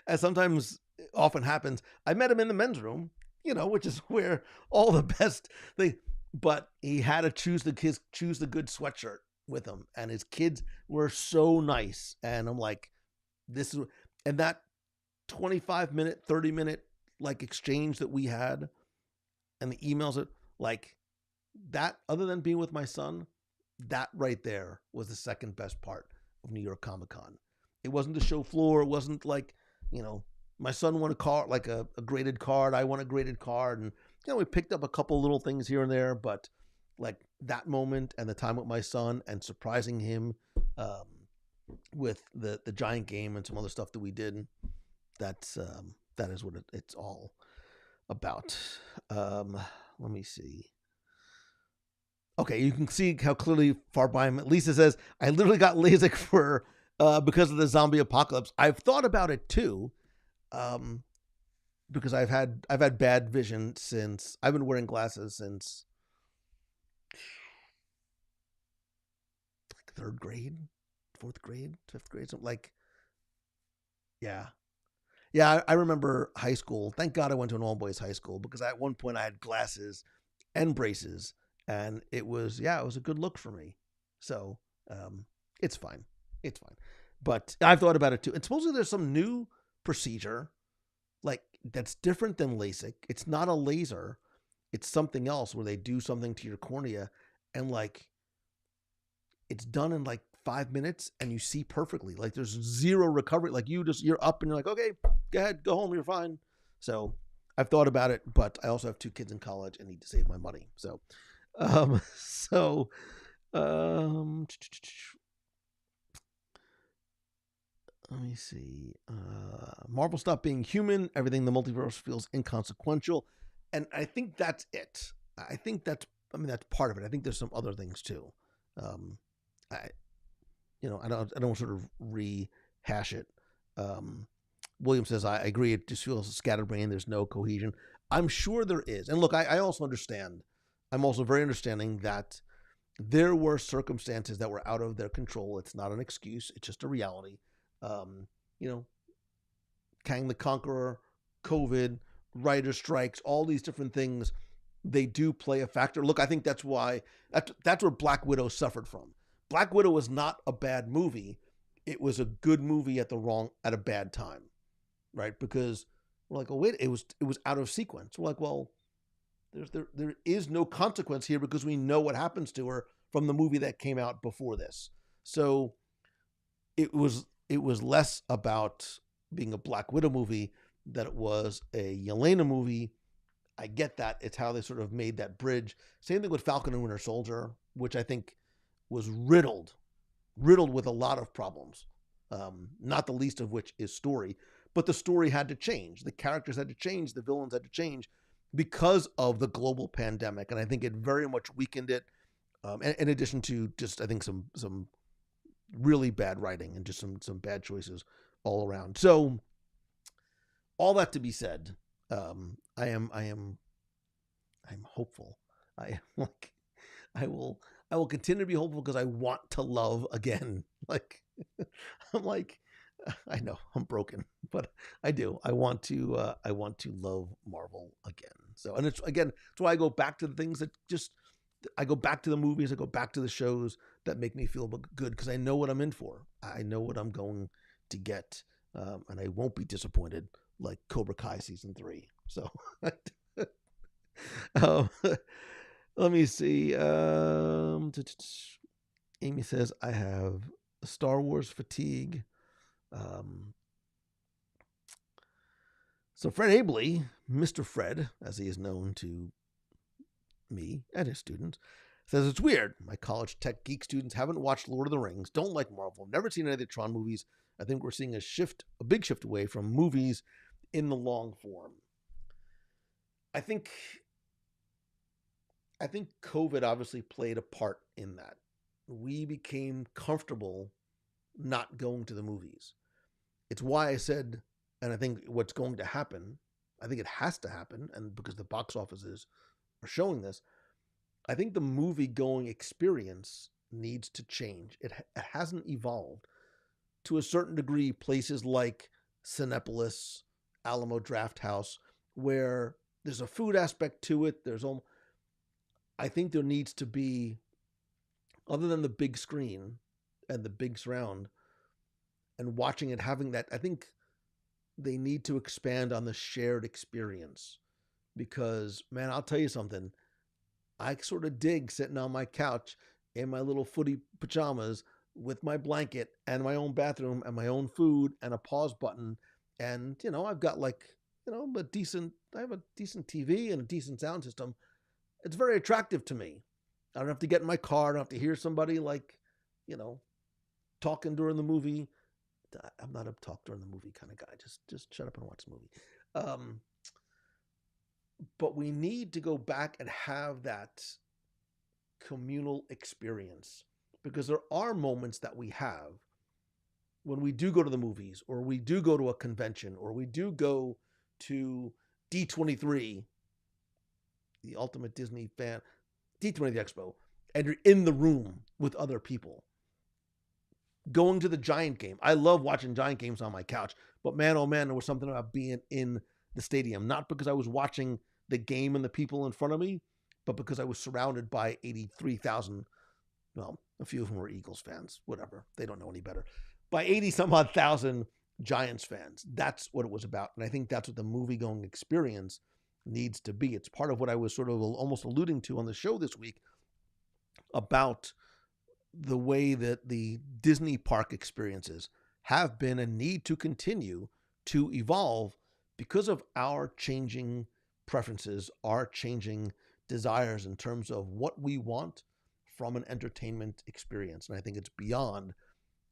as sometimes often happens, I met him in the men's room, which is where all the best thing. But he had to choose the good sweatshirt with him, and his kids were so nice. And I'm like, and that 25-minute, 30-minute exchange that we had, and the emails that, other than being with my son, that right there was the second best part of New York Comic Con. It wasn't the show floor. It wasn't my son won a card, a graded card. I won a graded card, and we picked up a couple little things here and there, but that moment and the time with my son and surprising him with the giant game and some other stuff that we did, that is what it's all about. Let me see. Okay, you can see how clearly far by him. Lisa says, I literally got LASIK for because of the zombie apocalypse. I've thought about it too. Because I've had bad vision since I've been wearing glasses since third grade, fourth grade, fifth grade, something yeah. I remember high school. Thank God I went to an all boys high school because at one point I had glasses and braces, and it was a good look for me. So it's fine. But I've thought about it too. And supposedly there's some new procedure that's different than LASIK. It's not a laser. It's something else where they do something to your cornea and it's done in 5 minutes and you see perfectly. There's zero recovery. You're up and you're like, okay, go ahead, go home. You're fine. So I've thought about it, but I also have 2 kids in college and need to save my money. So, let me see. Marvel stopped being human. Everything in the multiverse feels inconsequential. And I think that's it. I think that's part of it. I think there's some other things too. I don't sort of rehash it. William says, I agree. It just feels scatterbrained. There's no cohesion. I'm sure there is. And look, I also understand. I'm also very understanding that there were circumstances that were out of their control. It's not an excuse. It's just a reality. Kang the Conqueror, COVID, writer strikes, all these different things, they do play a factor. Look, I think that's why that's where Black Widow suffered from. Black Widow was not a bad movie. It was a good movie at a bad time, right? Because we're like, oh wait, it was out of sequence. We're like, well, there is no consequence here because we know what happens to her from the movie that came out before this. So it was less about being a Black Widow movie than it was a Yelena movie. I get that. It's how they sort of made that bridge. Same thing with Falcon and Winter Soldier, which I think was riddled with a lot of problems, not the least of which is story. But the story had to change. The characters had to change. The villains had to change because of the global pandemic. And I think it very much weakened it, in addition to just, I think, some really bad writing and just some bad choices all around. So all that to be said, I'm hopeful. I will continue to be hopeful because I want to love again. Like, I'm like, I know I'm broken, but I do. I want to love Marvel again. So, and it's why I go back to the things that I go back to the movies, I go back to the shows that make me feel good because I know what I'm in for. I know what I'm going to get, and I won't be disappointed like Cobra Kai season 3. So, let me see. Amy says I have Star Wars fatigue. So Fred Abley, Mr. Fred, as he is known to me and his students, says it's weird. My college tech geek students haven't watched Lord of the Rings, don't like Marvel, never seen any of the Tron movies. I think we're seeing a big shift away from movies in the long form. I think COVID obviously played a part in that. We became comfortable not going to the movies. It's why I said, and I think what's going to happen, I think it has to happen, and because the box offices are showing this, I think the movie-going experience needs to change. It hasn't evolved. To a certain degree, places like Cinepolis, Alamo Drafthouse, where there's a food aspect to it, I think there needs to be, other than the big screen and the big surround, and watching it, having that, I think they need to expand on the shared experience. Because, man, I'll tell you something. I sort of dig sitting on my couch in my little footy pajamas with my blanket and my own bathroom and my own food and a pause button. And, I've got I have a decent TV and a decent sound system. It's very attractive to me. I don't have to get in my car. I don't have to hear somebody talking during the movie. I'm not a talk during the movie kind of guy. Just shut up and watch the movie. But we need to go back and have that communal experience, because there are moments that we have when we do go to the movies, or we do go to a convention, or we do go to D23, the ultimate Disney fan, D23 Expo, and you're in the room with other people. Going to the Giant game. I love watching Giant games on my couch, but man, oh man, there was something about being in the stadium, not because I was watching the game and the people in front of me, but because I was surrounded by 83,000, well, a few of them were Eagles fans, whatever. They don't know any better. By 80 some odd thousand Giants fans. That's what it was about. And I think that's what the movie-going experience needs to be. It's part of what I was sort of almost alluding to on the show this week about the way that the Disney park experiences have been and need to continue to evolve because of our changing preferences, our changing desires in terms of what we want from an entertainment experience. And I think it's beyond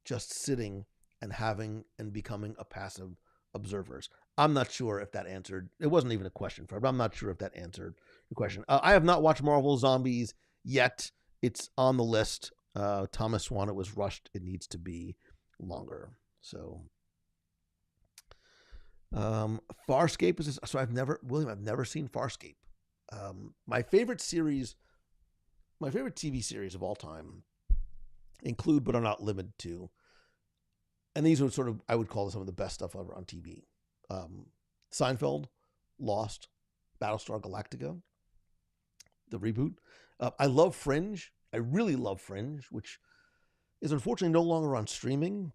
just sitting and having and becoming a passive observers. I'm not sure if that answered, it wasn't even a question for it, but I'm not sure if that answered the question. I have not watched Marvel Zombies yet. It's on the list. Thomas Swan, it was rushed. It needs to be longer. So, Farscape is, so I've never seen Farscape. My favorite TV series of all time include, but are not limited to, and these are sort of, I would call some of the best stuff ever on TV. Seinfeld, Lost, Battlestar Galactica, the reboot. I love Fringe. I really love Fringe, which is unfortunately no longer on streaming.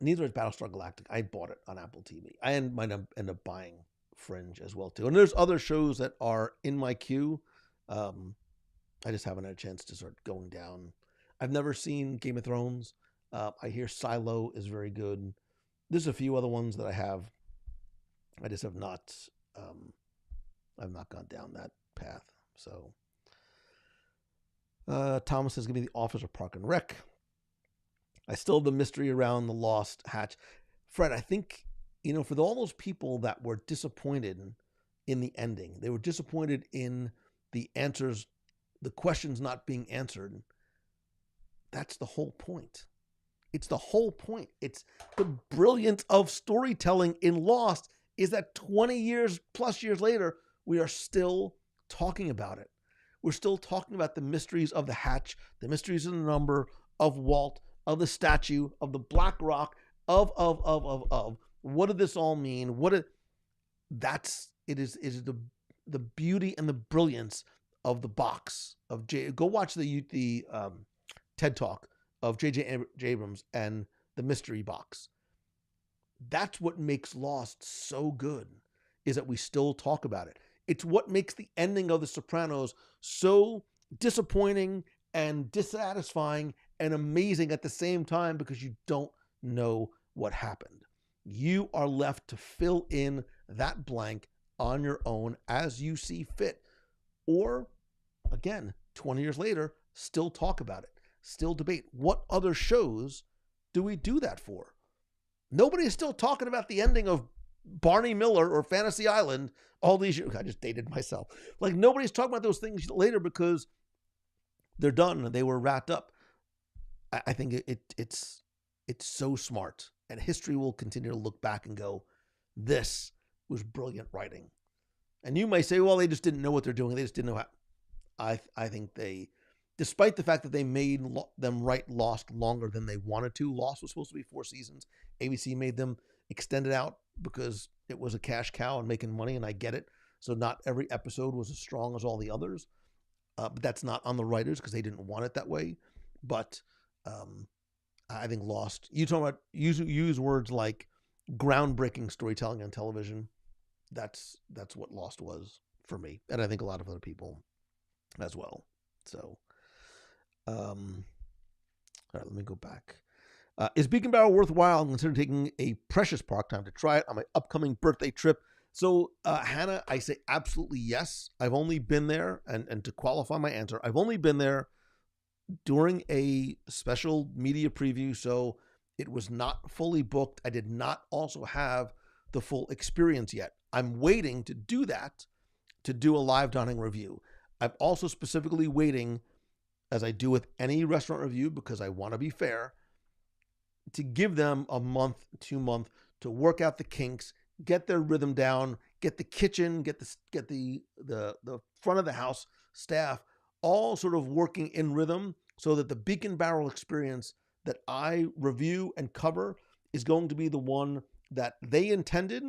Neither is Battlestar Galactica. I bought it on Apple TV. I might end up buying Fringe as well too. And there's other shows that are in my queue. I just haven't had a chance to start going down. I've never seen Game of Thrones. I hear Silo is very good. There's a few other ones that I have. I just have not I've not gone down that path. So Thomas says, give me The Office or Park and Rec. I still have the mystery around the lost hatch. Fred, I think, for all those people that were disappointed in the ending, they were disappointed in the answers, the questions not being answered. That's the whole point. It's the whole point. It's the brilliance of storytelling in Lost is that 20 years plus years later, we are still talking about it. We're still talking about the mysteries of the hatch, the mysteries of the number, of Walt, of the statue, of the Black Rock, of. What did this all mean? It is the beauty and the brilliance of the box of Go watch the TED Talk of J.J. Abrams and the mystery box. That's what makes Lost so good, is that we still talk about it. It's what makes the ending of The Sopranos so disappointing and dissatisfying and amazing at the same time, because you don't know what happened. You are left to fill in that blank on your own as you see fit. Or, again, 20 years later, still talk about it, still debate. What other shows do we do that for? Nobody is still talking about the ending of Barney Miller or Fantasy Island all these years. I just dated myself. Like, nobody's talking about those things later because they're done and they were wrapped up. I think it's so smart, and history will continue to look back and go, this was brilliant writing. And you may say, well, they just didn't know what they're doing. They just didn't know how. I think they, despite the fact that they made them write Lost longer than they wanted to. Lost was supposed to be 4 seasons. ABC made them extend it out because it was a cash cow and making money, and I get it. So not every episode was as strong as all the others. But that's not on the writers because they didn't want it that way. But I think Lost, you talk about, use words like groundbreaking storytelling on television. That's what Lost was for me. And I think a lot of other people as well. So, all right, let me go back. Is Beacon Barrel worthwhile? I'm considering taking a precious park time to try it on my upcoming birthday trip. So, Hannah, I say absolutely yes. I've only been there, and to qualify my answer, I've only been there during a special media preview, so it was not fully booked. I did not also have the full experience yet. I'm waiting to do that, to do a live dining review. I'm also specifically waiting, as I do with any restaurant review, because I want to be fair, to give them a month, 2 months to work out the kinks, get their rhythm down, get the kitchen, get the front of the house staff all sort of working in rhythm, so that the Beacon Barrel experience that I review and cover is going to be the one that they intended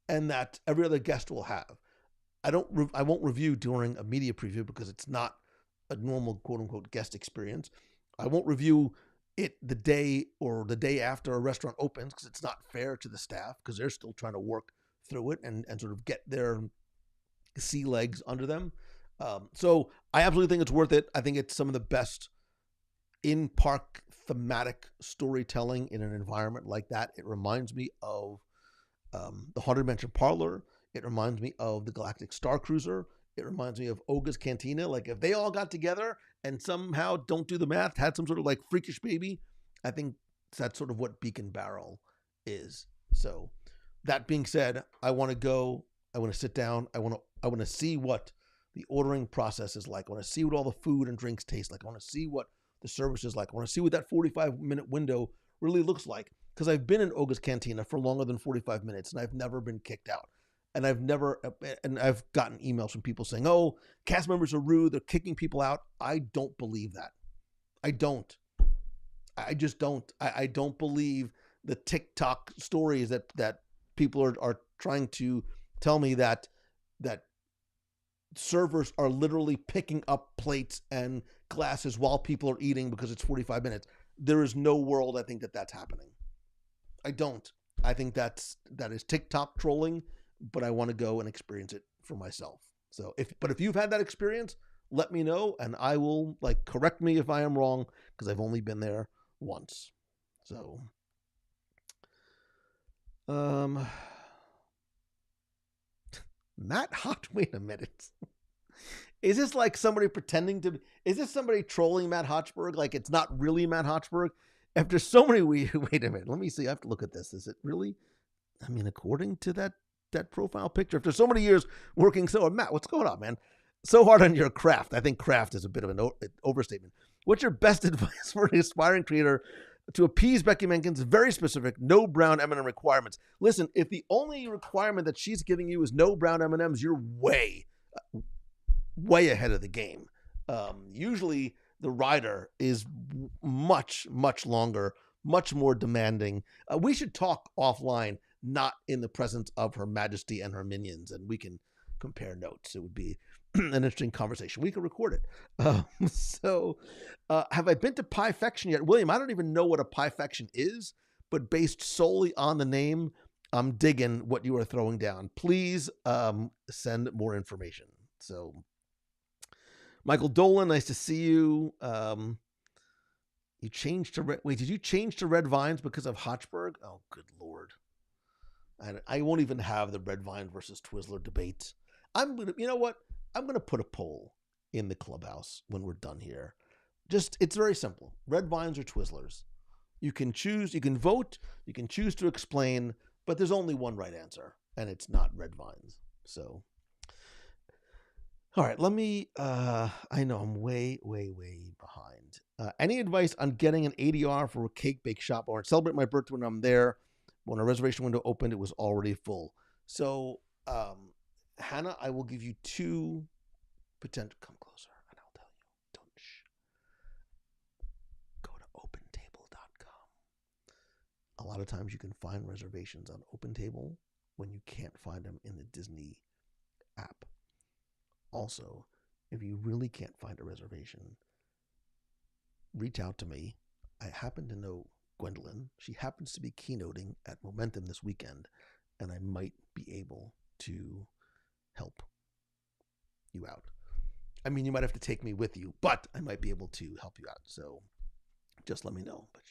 and that every other guest will have. I won't review during a media preview because it's not a normal quote unquote guest experience. I won't review it the day after a restaurant opens because it's not fair to the staff because they're still trying to work through it and sort of get their sea legs under them. So I absolutely think it's worth it. I think it's some of the best in-park thematic storytelling in an environment like that. It reminds me of the Haunted Mansion Parlor. It reminds me of the Galactic Star Cruiser. It reminds me of Oga's Cantina. Like, if they all got together and somehow, don't do the math, had some sort of like freakish baby, I think that's sort of what Beacon Barrel is. So that being said, I want to go. I want to sit down. I want to see what the ordering process is like. I want to see what all the food and drinks taste like. I want to see what the service is like. I want to see what that 45-minute window really looks like. Because I've been in Oga's Cantina for longer than 45 minutes and I've never been kicked out. And I've gotten emails from people saying, oh, cast members are rude, they're kicking people out. I don't believe that. I don't. I just don't. I don't believe the TikTok stories that people are trying to tell me that servers are literally picking up plates and glasses while people are eating because it's 45 minutes. There is no world I think that's happening. I don't. I think that is TikTok trolling, but I want to go and experience it for myself. So if you've had that experience, let me know and I will correct me if I am wrong because I've only been there once. So Matt Hotch. Wait a minute. Is this like somebody pretending to? Is this somebody trolling Matt Hotchberg? Like it's not really Matt Hotchberg? After so many weeks, wait a minute. Let me see. I have to look at this. Is it really? I mean, according to that profile picture, after so many years working Matt, what's going on, man? So hard on your craft. I think craft is a bit of an overstatement. What's your best advice for an aspiring creator to appease Becky Menken's very specific no brown M&M requirements? Listen, if the only requirement that she's giving you is no brown M&Ms, you're way ahead of the game. Usually the rider is much, much longer, much more demanding. We should talk offline, not in the presence of Her Majesty and her minions, and we can compare notes. It would be an interesting conversation. We could record it. Have I been to Piefection yet? William, I don't even know what a Piefection is, but based solely on the name, I'm digging what you are throwing down. Please send more information. So, Michael Dolan, nice to see you. You changed to red. Wait, did you change to Red Vines because of Hotchberg? Oh, good Lord. I won't even have the Red Vine versus Twizzler debate. You know what? I'm going to put a poll in the clubhouse when we're done here. It's very simple. Red Vines or Twizzlers. You can choose, you can vote, you can choose to explain, but there's only one right answer, and it's not Red Vines. So, all right, let me, I know I'm way behind. Any advice on getting an ADR for a cake bake shop or celebrate my birthday when I'm there? When a reservation window opened, it was already full. So, Hannah, I will give you two potential. Come closer, and I'll tell you. Don't shh. Go to OpenTable.com. A lot of times you can find reservations on OpenTable when you can't find them in the Disney app. Also, if you really can't find a reservation, reach out to me. I happen to know Gwendolyn. She happens to be keynoting at Momentum this weekend, and I might be able to help you out. I mean, you might have to take me with you, but I might be able to help you out. So just let me know. But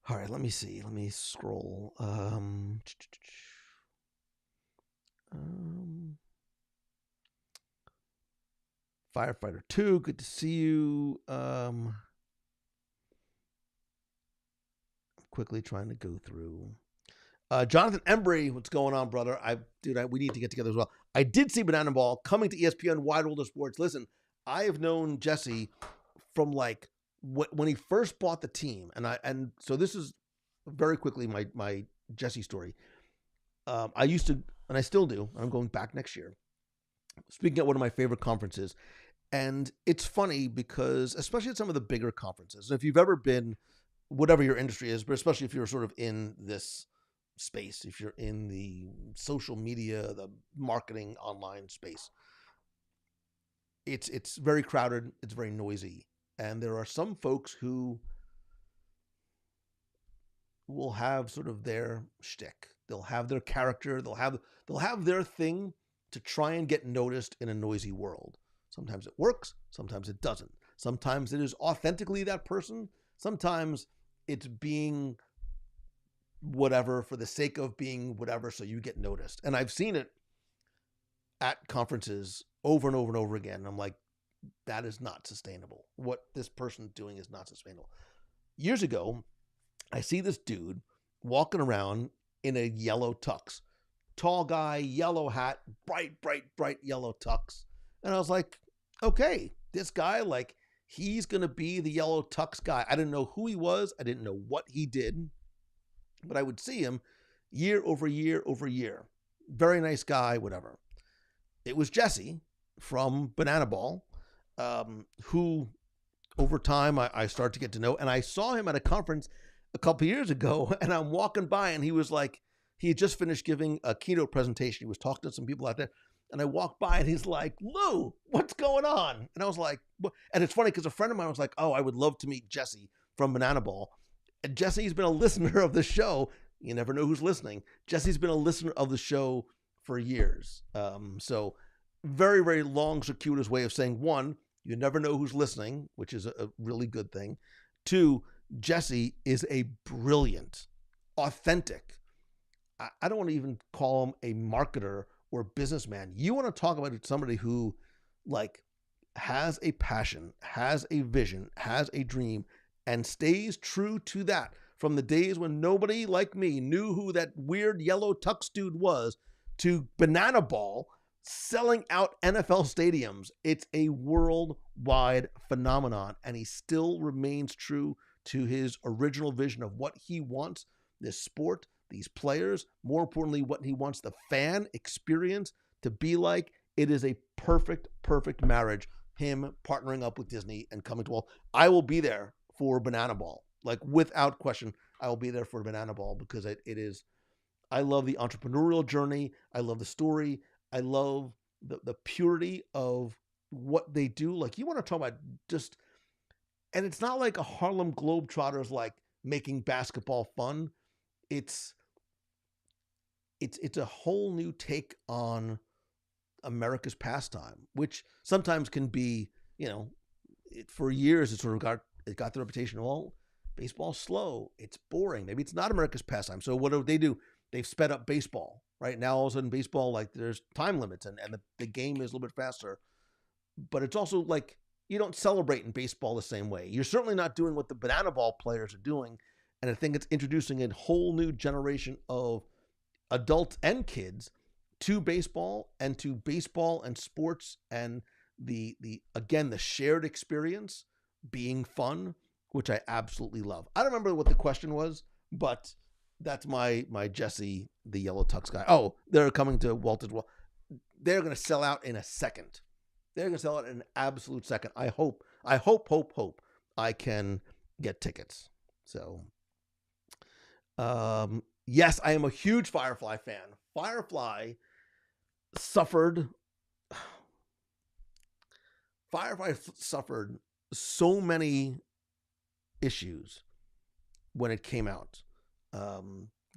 all right, let me see. Let me scroll. Firefighter 2, good to see you. I'm quickly trying to go through. Jonathan Embry, what's going on, brother? We need to get together as well. I did see Banana Ball coming to ESPN Wide World of Sports. Listen, I have known Jesse from like when he first bought the team, and so this is very quickly my Jesse story. I used to, and I still do. I'm going back next year. Speaking at one of my favorite conferences, and it's funny because especially at some of the bigger conferences, if you've ever been, whatever your industry is, but especially if you're sort of in this space, if you're in the social media, the marketing online space, it's very crowded, it's very noisy, and there are some folks who will have sort of their shtick. They'll have their character, they'll have their thing to try and get noticed in a noisy world. Sometimes it works, sometimes it doesn't. Sometimes it is authentically that person, sometimes it's being whatever for the sake of being whatever so you get noticed. And I've seen it at conferences over and over and over again. I'm like, that is not sustainable. What this person's doing is not sustainable. Years ago, I see this dude walking around in a yellow tux. Tall guy, yellow hat, bright yellow tux. And I was like, okay, this guy, like, he's going to be the yellow tux guy. I didn't know who he was. I didn't know what he did. But I would see him year over year over year. Very nice guy, whatever. It was Jesse from Banana Ball, who over time I started to get to know. And I saw him at a conference a couple years ago, and I'm walking by, and he was like, he had just finished giving a keynote presentation. He was talking to some people out there, and I walked by, and he's like, Lou, what's going on? And I was like, what? And it's funny because a friend of mine was like, oh, I would love to meet Jesse from Banana Ball. And Jesse's been a listener of the show. You never know who's listening. Jesse's been a listener of the show for years. So very, very long, circuitous way of saying, one, you never know who's listening, which is a really good thing. Two, Jesse is a brilliant, authentic, I don't want to even call him a marketer or businessman. You want to talk about somebody who like has a passion, has a vision, has a dream, and stays true to that from the days when nobody like me knew who that weird yellow tux dude was to Banana Ball selling out NFL stadiums. It's a worldwide phenomenon, and he still remains true to his original vision of what he wants this sport, these players, more importantly, what he wants the fan experience to be like. It is a perfect marriage, him partnering up with Disney and coming to all. I will be there for Banana Ball. Like, without question, I will be there for Banana Ball because it is, I love the entrepreneurial journey. I love the story. I love the purity of what they do. Like, you want to talk about just, and it's not like a Harlem Globetrotters like making basketball fun. It's a whole new take on America's pastime, which sometimes can be, for years it sort of got the reputation, well, baseball's slow, it's boring, maybe it's not America's pastime. So what do? They've sped up baseball. Right now, all of a sudden, baseball, like, there's time limits and the game is a little bit faster. But it's also like, you don't celebrate in baseball the same way. You're certainly not doing what the Banana Ball players are doing. And I think it's introducing a whole new generation of adults and kids to baseball and sports, and the shared experience being fun, which I absolutely love. I don't remember what the question was, but that's my Jesse, the yellow tux guy. Oh, they're coming to Walter's. Well, they're going to sell out in a second. They're going to sell out in an absolute second. I hope I can get tickets. So, yes, I am a huge Firefly fan. Firefly suffered so many issues when it came out.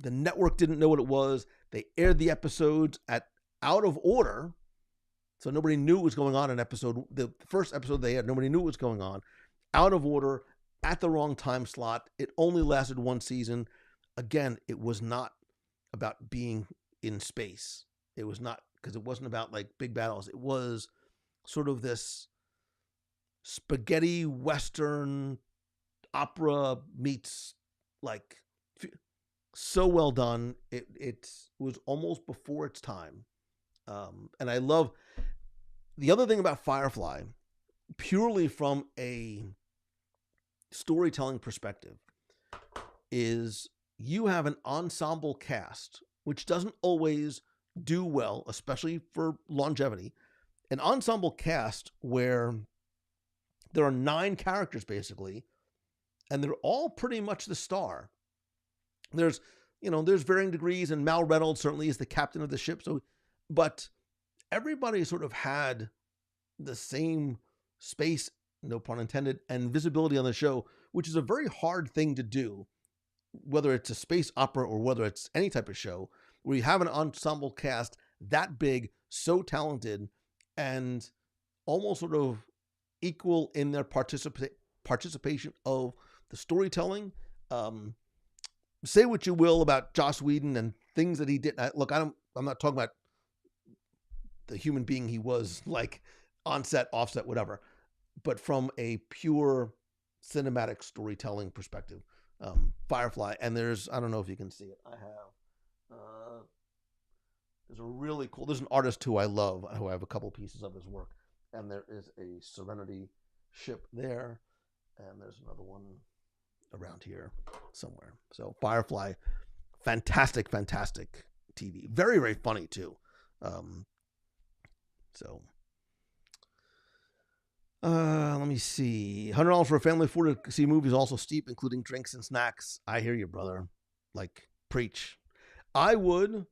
The network didn't know what it was. They aired the episodes out of order, so nobody knew what was going on in the first episode they had. Nobody knew what was going on. Out of order, at the wrong time slot. It only lasted one season. Again, it was not about being in space. It was not, because it wasn't about like big battles. It was sort of this spaghetti western opera meets, like, so well done. It was almost before its time. And I love the other thing about Firefly, purely from a storytelling perspective, is you have an ensemble cast, which doesn't always do well, especially for longevity. An ensemble cast where there are 9 characters basically, and they're all pretty much the star. There's varying degrees, and Mal Reynolds certainly is the captain of the ship. So, but everybody sort of had the same space, no pun intended, and visibility on the show, which is a very hard thing to do, whether it's a space opera or whether it's any type of show, where you have an ensemble cast that big, so talented, and almost sort of equal in their participation of the storytelling. Say what you will about Joss Whedon and things that he did. Look, I'm not talking about the human being he was, like on set, offset, whatever, but from a pure cinematic storytelling perspective, Firefly. And I don't know if you can see it. I have, there's an artist who I love, who I have a couple pieces of his work, and there is a Serenity ship there, and there's another one around here somewhere. So Firefly, fantastic TV. Very, very funny too. Let me see. $100 for a family of 4 to see movies, also steep, including drinks and snacks. I hear you, brother. Like, preach. I would,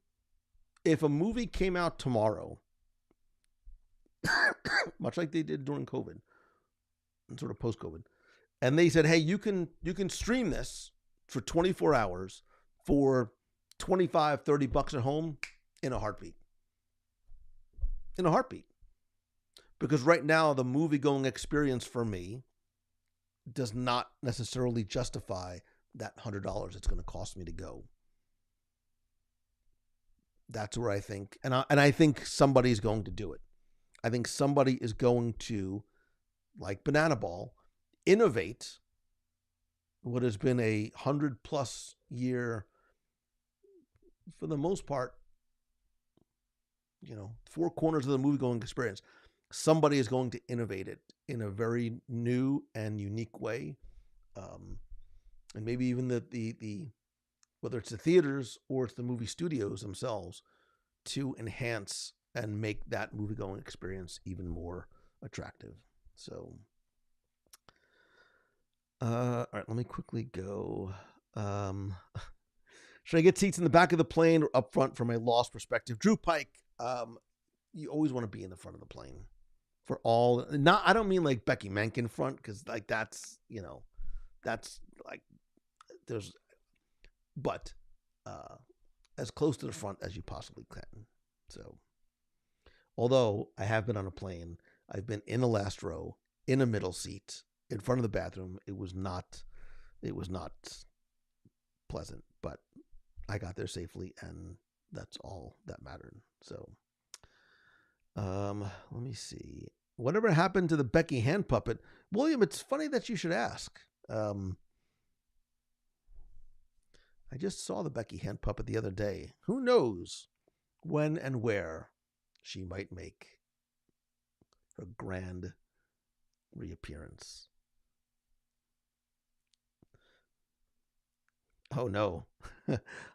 if a movie came out tomorrow, much like they did during COVID and sort of post-COVID, and they said, hey, you can stream this for 24 hours for $25-$30 at home, in a heartbeat. Because right now, the movie-going experience for me does not necessarily justify that $100 it's going to cost me to go. That's where I think, and I think somebody's going to do it. I think somebody is going to, like Banana Ball, innovate what has been a 100+ year, for the most part, four corners of the movie-going experience. Somebody is going to innovate it in a very new and unique way, and maybe even the whether it's the theaters or it's the movie studios themselves, to enhance and make that movie-going experience even more attractive. So, all right, let me quickly go. Should I get seats in the back of the plane or up front from a Lost perspective? Drew Pike, you always want to be in the front of the plane for all. Not, I don't mean like Becky Menken front, because like that's like there's, but as close to the front as you possibly can. So, although I have been on a plane, I've been in the last row, in a middle seat, in front of the bathroom. It was not pleasant, but I got there safely, and that's all that mattered. So, let me see. Whatever happened to the Becky hand puppet? William, it's funny that you should ask. I just saw the Becky hand puppet the other day. Who knows when and where she might make her grand reappearance. Oh no.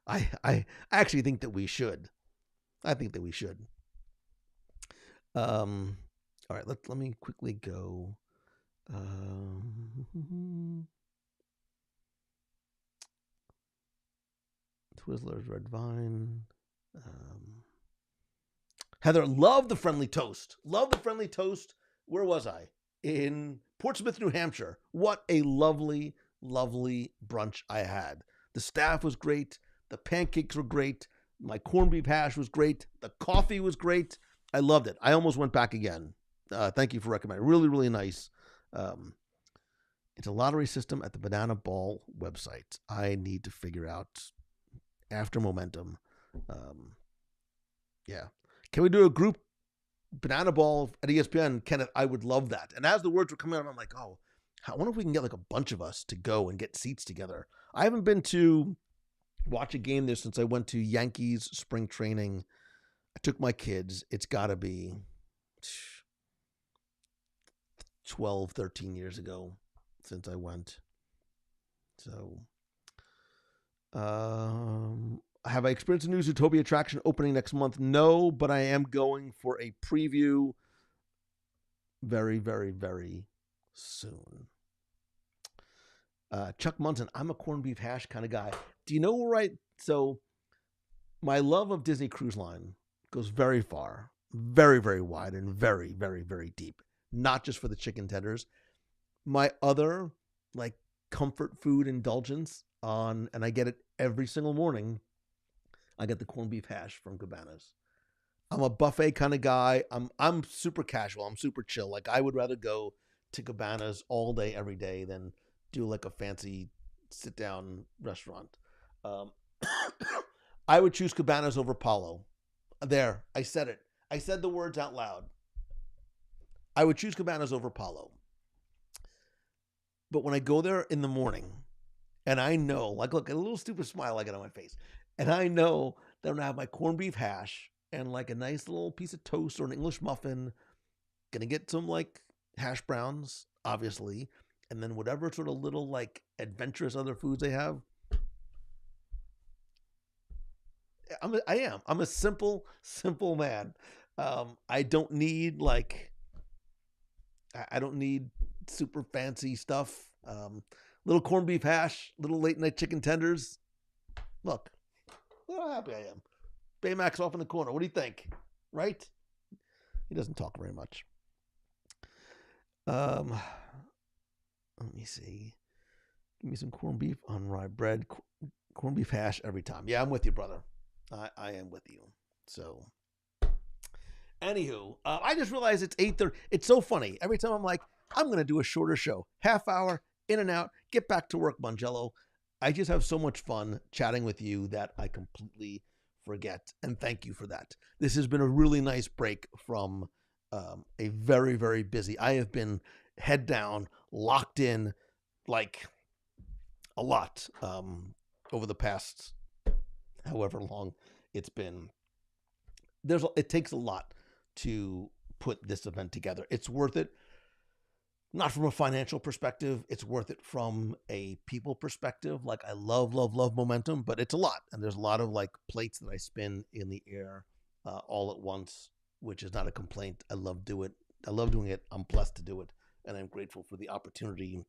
I actually think that we should. I think that we should. All right, let me quickly go. Twizzlers, Red Vine. Heather, love the friendly toast. Love the friendly toast. Where was I? In Portsmouth, New Hampshire. What a lovely, lovely brunch I had. The staff was great. The pancakes were great. My corned beef hash was great. The coffee was great. I loved it. I almost went back again. Thank you for recommending. Really, really nice. It's a lottery system at the Banana Ball website. I need to figure out after Momentum. Yeah. Can we do a group Banana Ball at ESPN? Kenneth, I would love that. And as the words were coming out, I'm like, oh, I wonder if we can get like a bunch of us to go and get seats together. I haven't been to watch a game there since I went to Yankees spring training. I took my kids. It's got to be 12, 13 years ago since I went. So, have I experienced a new Zootopia attraction opening next month? No, but I am going for a preview very, very, very soon. Chuck Munson, I'm a corned beef hash kind of guy. Do you know where so my love of Disney Cruise Line goes very far, very, very wide, and very, very, very deep. Not just for the chicken tenders. My other like comfort food indulgence and I get it every single morning, I get the corned beef hash from Cabanas. I'm a buffet kind of guy. I'm super casual. I'm super chill. Like I would rather go to Cabanas all day, every day than do like a fancy sit down restaurant. I would choose Cabanas over Palo. There, I said it. I said the words out loud. I would choose Cabanas over Palo. But when I go there in the morning, and I know, like, look, a little stupid smile I get on my face, and I know that I'm going to have my corned beef hash and like a nice little piece of toast or an English muffin, going to get some like hash browns, obviously, and then whatever sort of little like adventurous other foods they have. I'm a simple man. I don't need I don't need super fancy stuff. Little corned beef hash, little late night chicken tenders. Look how happy I am. Baymax off in the corner. What do you think? Right? He doesn't talk very much. Let me see. Give me some corned beef on rye bread. Corned beef hash every time. Yeah, I'm with you, brother. I am with you. So, anywho, I just realized it's 8:30. It's so funny. Every time I'm like, I'm going to do a shorter show. Half hour, in and out, get back to work, Mangello. I just have so much fun chatting with you that I completely forget. And thank you for that. This has been a really nice break from a very, very busy. I have been head down, locked in, like a lot over the past however long it's been. It takes a lot to put this event together. It's worth it. Not from a financial perspective. It's worth it from a people perspective. Like, I love momentum, but it's a lot. And there's a lot of like plates that I spin in the air all at once, which is not a complaint. I love doing it. I'm blessed to do it. And I'm grateful for the opportunity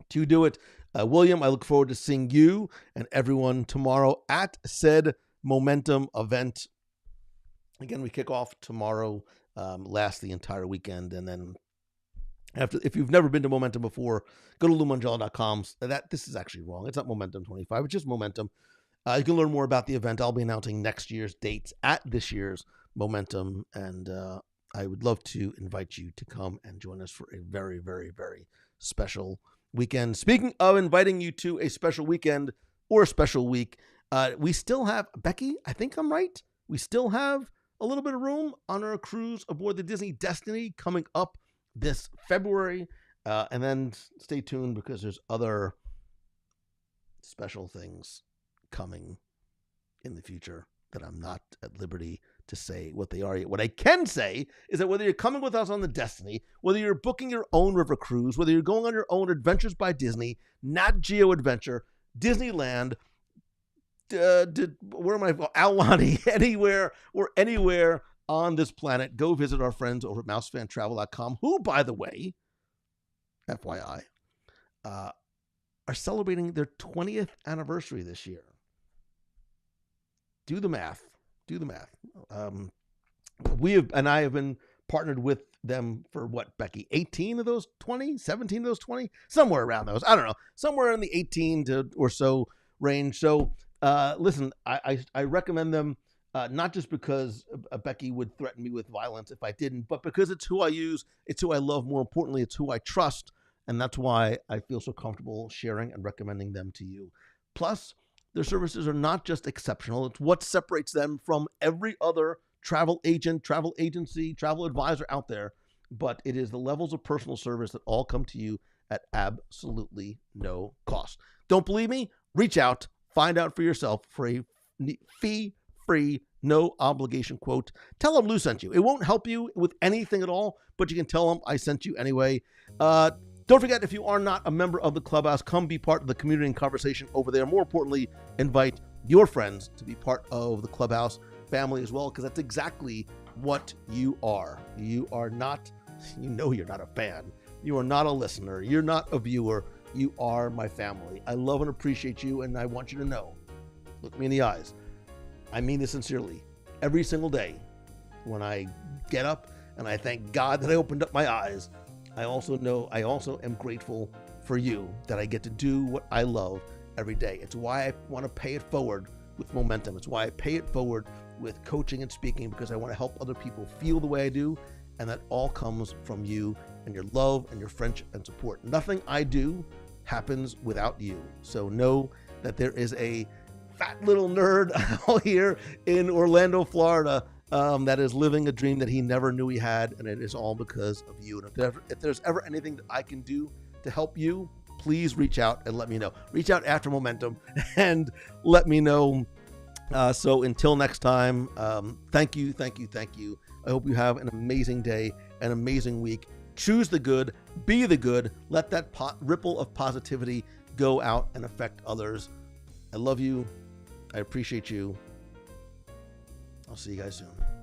to do it. William, I look forward to seeing you and everyone tomorrow at said momentum event. Again, we kick off tomorrow, last the entire weekend, and then if you've never been to Momentum before, go to LouMongello.com. This is actually wrong. It's not Momentum 25. It's just Momentum. You can learn more about the event. I'll be announcing next year's dates at this year's Momentum, and I would love to invite you to come and join us for a very, very, very special weekend. Speaking of inviting you to a special weekend or a special week, we still have, Becky, I think I'm right. We still have a little bit of room on our cruise aboard the Disney Destiny coming up this February, and then stay tuned because there's other special things coming in the future that I'm not at liberty to say what they are yet. What I can say is that whether you're coming with us on the Destiny, whether you're booking your own river cruise, whether you're going on your own Adventures by Disney, Nat Geo Adventure, Disneyland, where am I? Aulani, anywhere on this planet, go visit our friends over at mousefantravel.com, who, by the way, FYI, are celebrating their 20th anniversary this year. Do the math. I have been partnered with them for what, Becky? 18 of those 20? 17 of those 20? Somewhere around those. I don't know. Somewhere in the 18 to or so range. So, listen, I recommend them. Not just because Becky would threaten me with violence if I didn't, but because it's who I use, it's who I love, more importantly, it's who I trust, and that's why I feel so comfortable sharing and recommending them to you. Plus, their services are not just exceptional, it's what separates them from every other travel agent, travel agency, travel advisor out there, but it is the levels of personal service that all come to you at absolutely no cost. Don't believe me? Reach out, find out for yourself for a fee-free, no obligation quote. Tell them Lou sent you. It won't help you with anything at all, but you can tell them I sent you anyway. Don't forget, if you are not a member of the Clubhouse, come be part of the community and conversation over there. More importantly, invite your friends to be part of the Clubhouse family as well, because that's exactly what you are. You are not, you're not a fan. You are not a listener. You're not a viewer. You are my family. I love and appreciate you, and I want you to know, look me in the eyes, I mean this sincerely. Every single day when I get up and I thank God that I opened up my eyes, I also am grateful for you that I get to do what I love every day. It's why I want to pay it forward with momentum. It's why I pay it forward with coaching and speaking, because I want to help other people feel the way I do. And that all comes from you and your love and your friendship and support. Nothing I do happens without you. So know that there is a fat little nerd out here in Orlando, Florida, that is living a dream that he never knew he had, and it is all because of you. And if there's ever anything that I can do to help you, please reach out and let me know. Reach out after Momentum and let me know. So until next time, thank you. I hope you have an amazing day, an amazing week. Choose the good, be the good. Let that ripple of positivity go out and affect others. I love you. I appreciate you. I'll see you guys soon.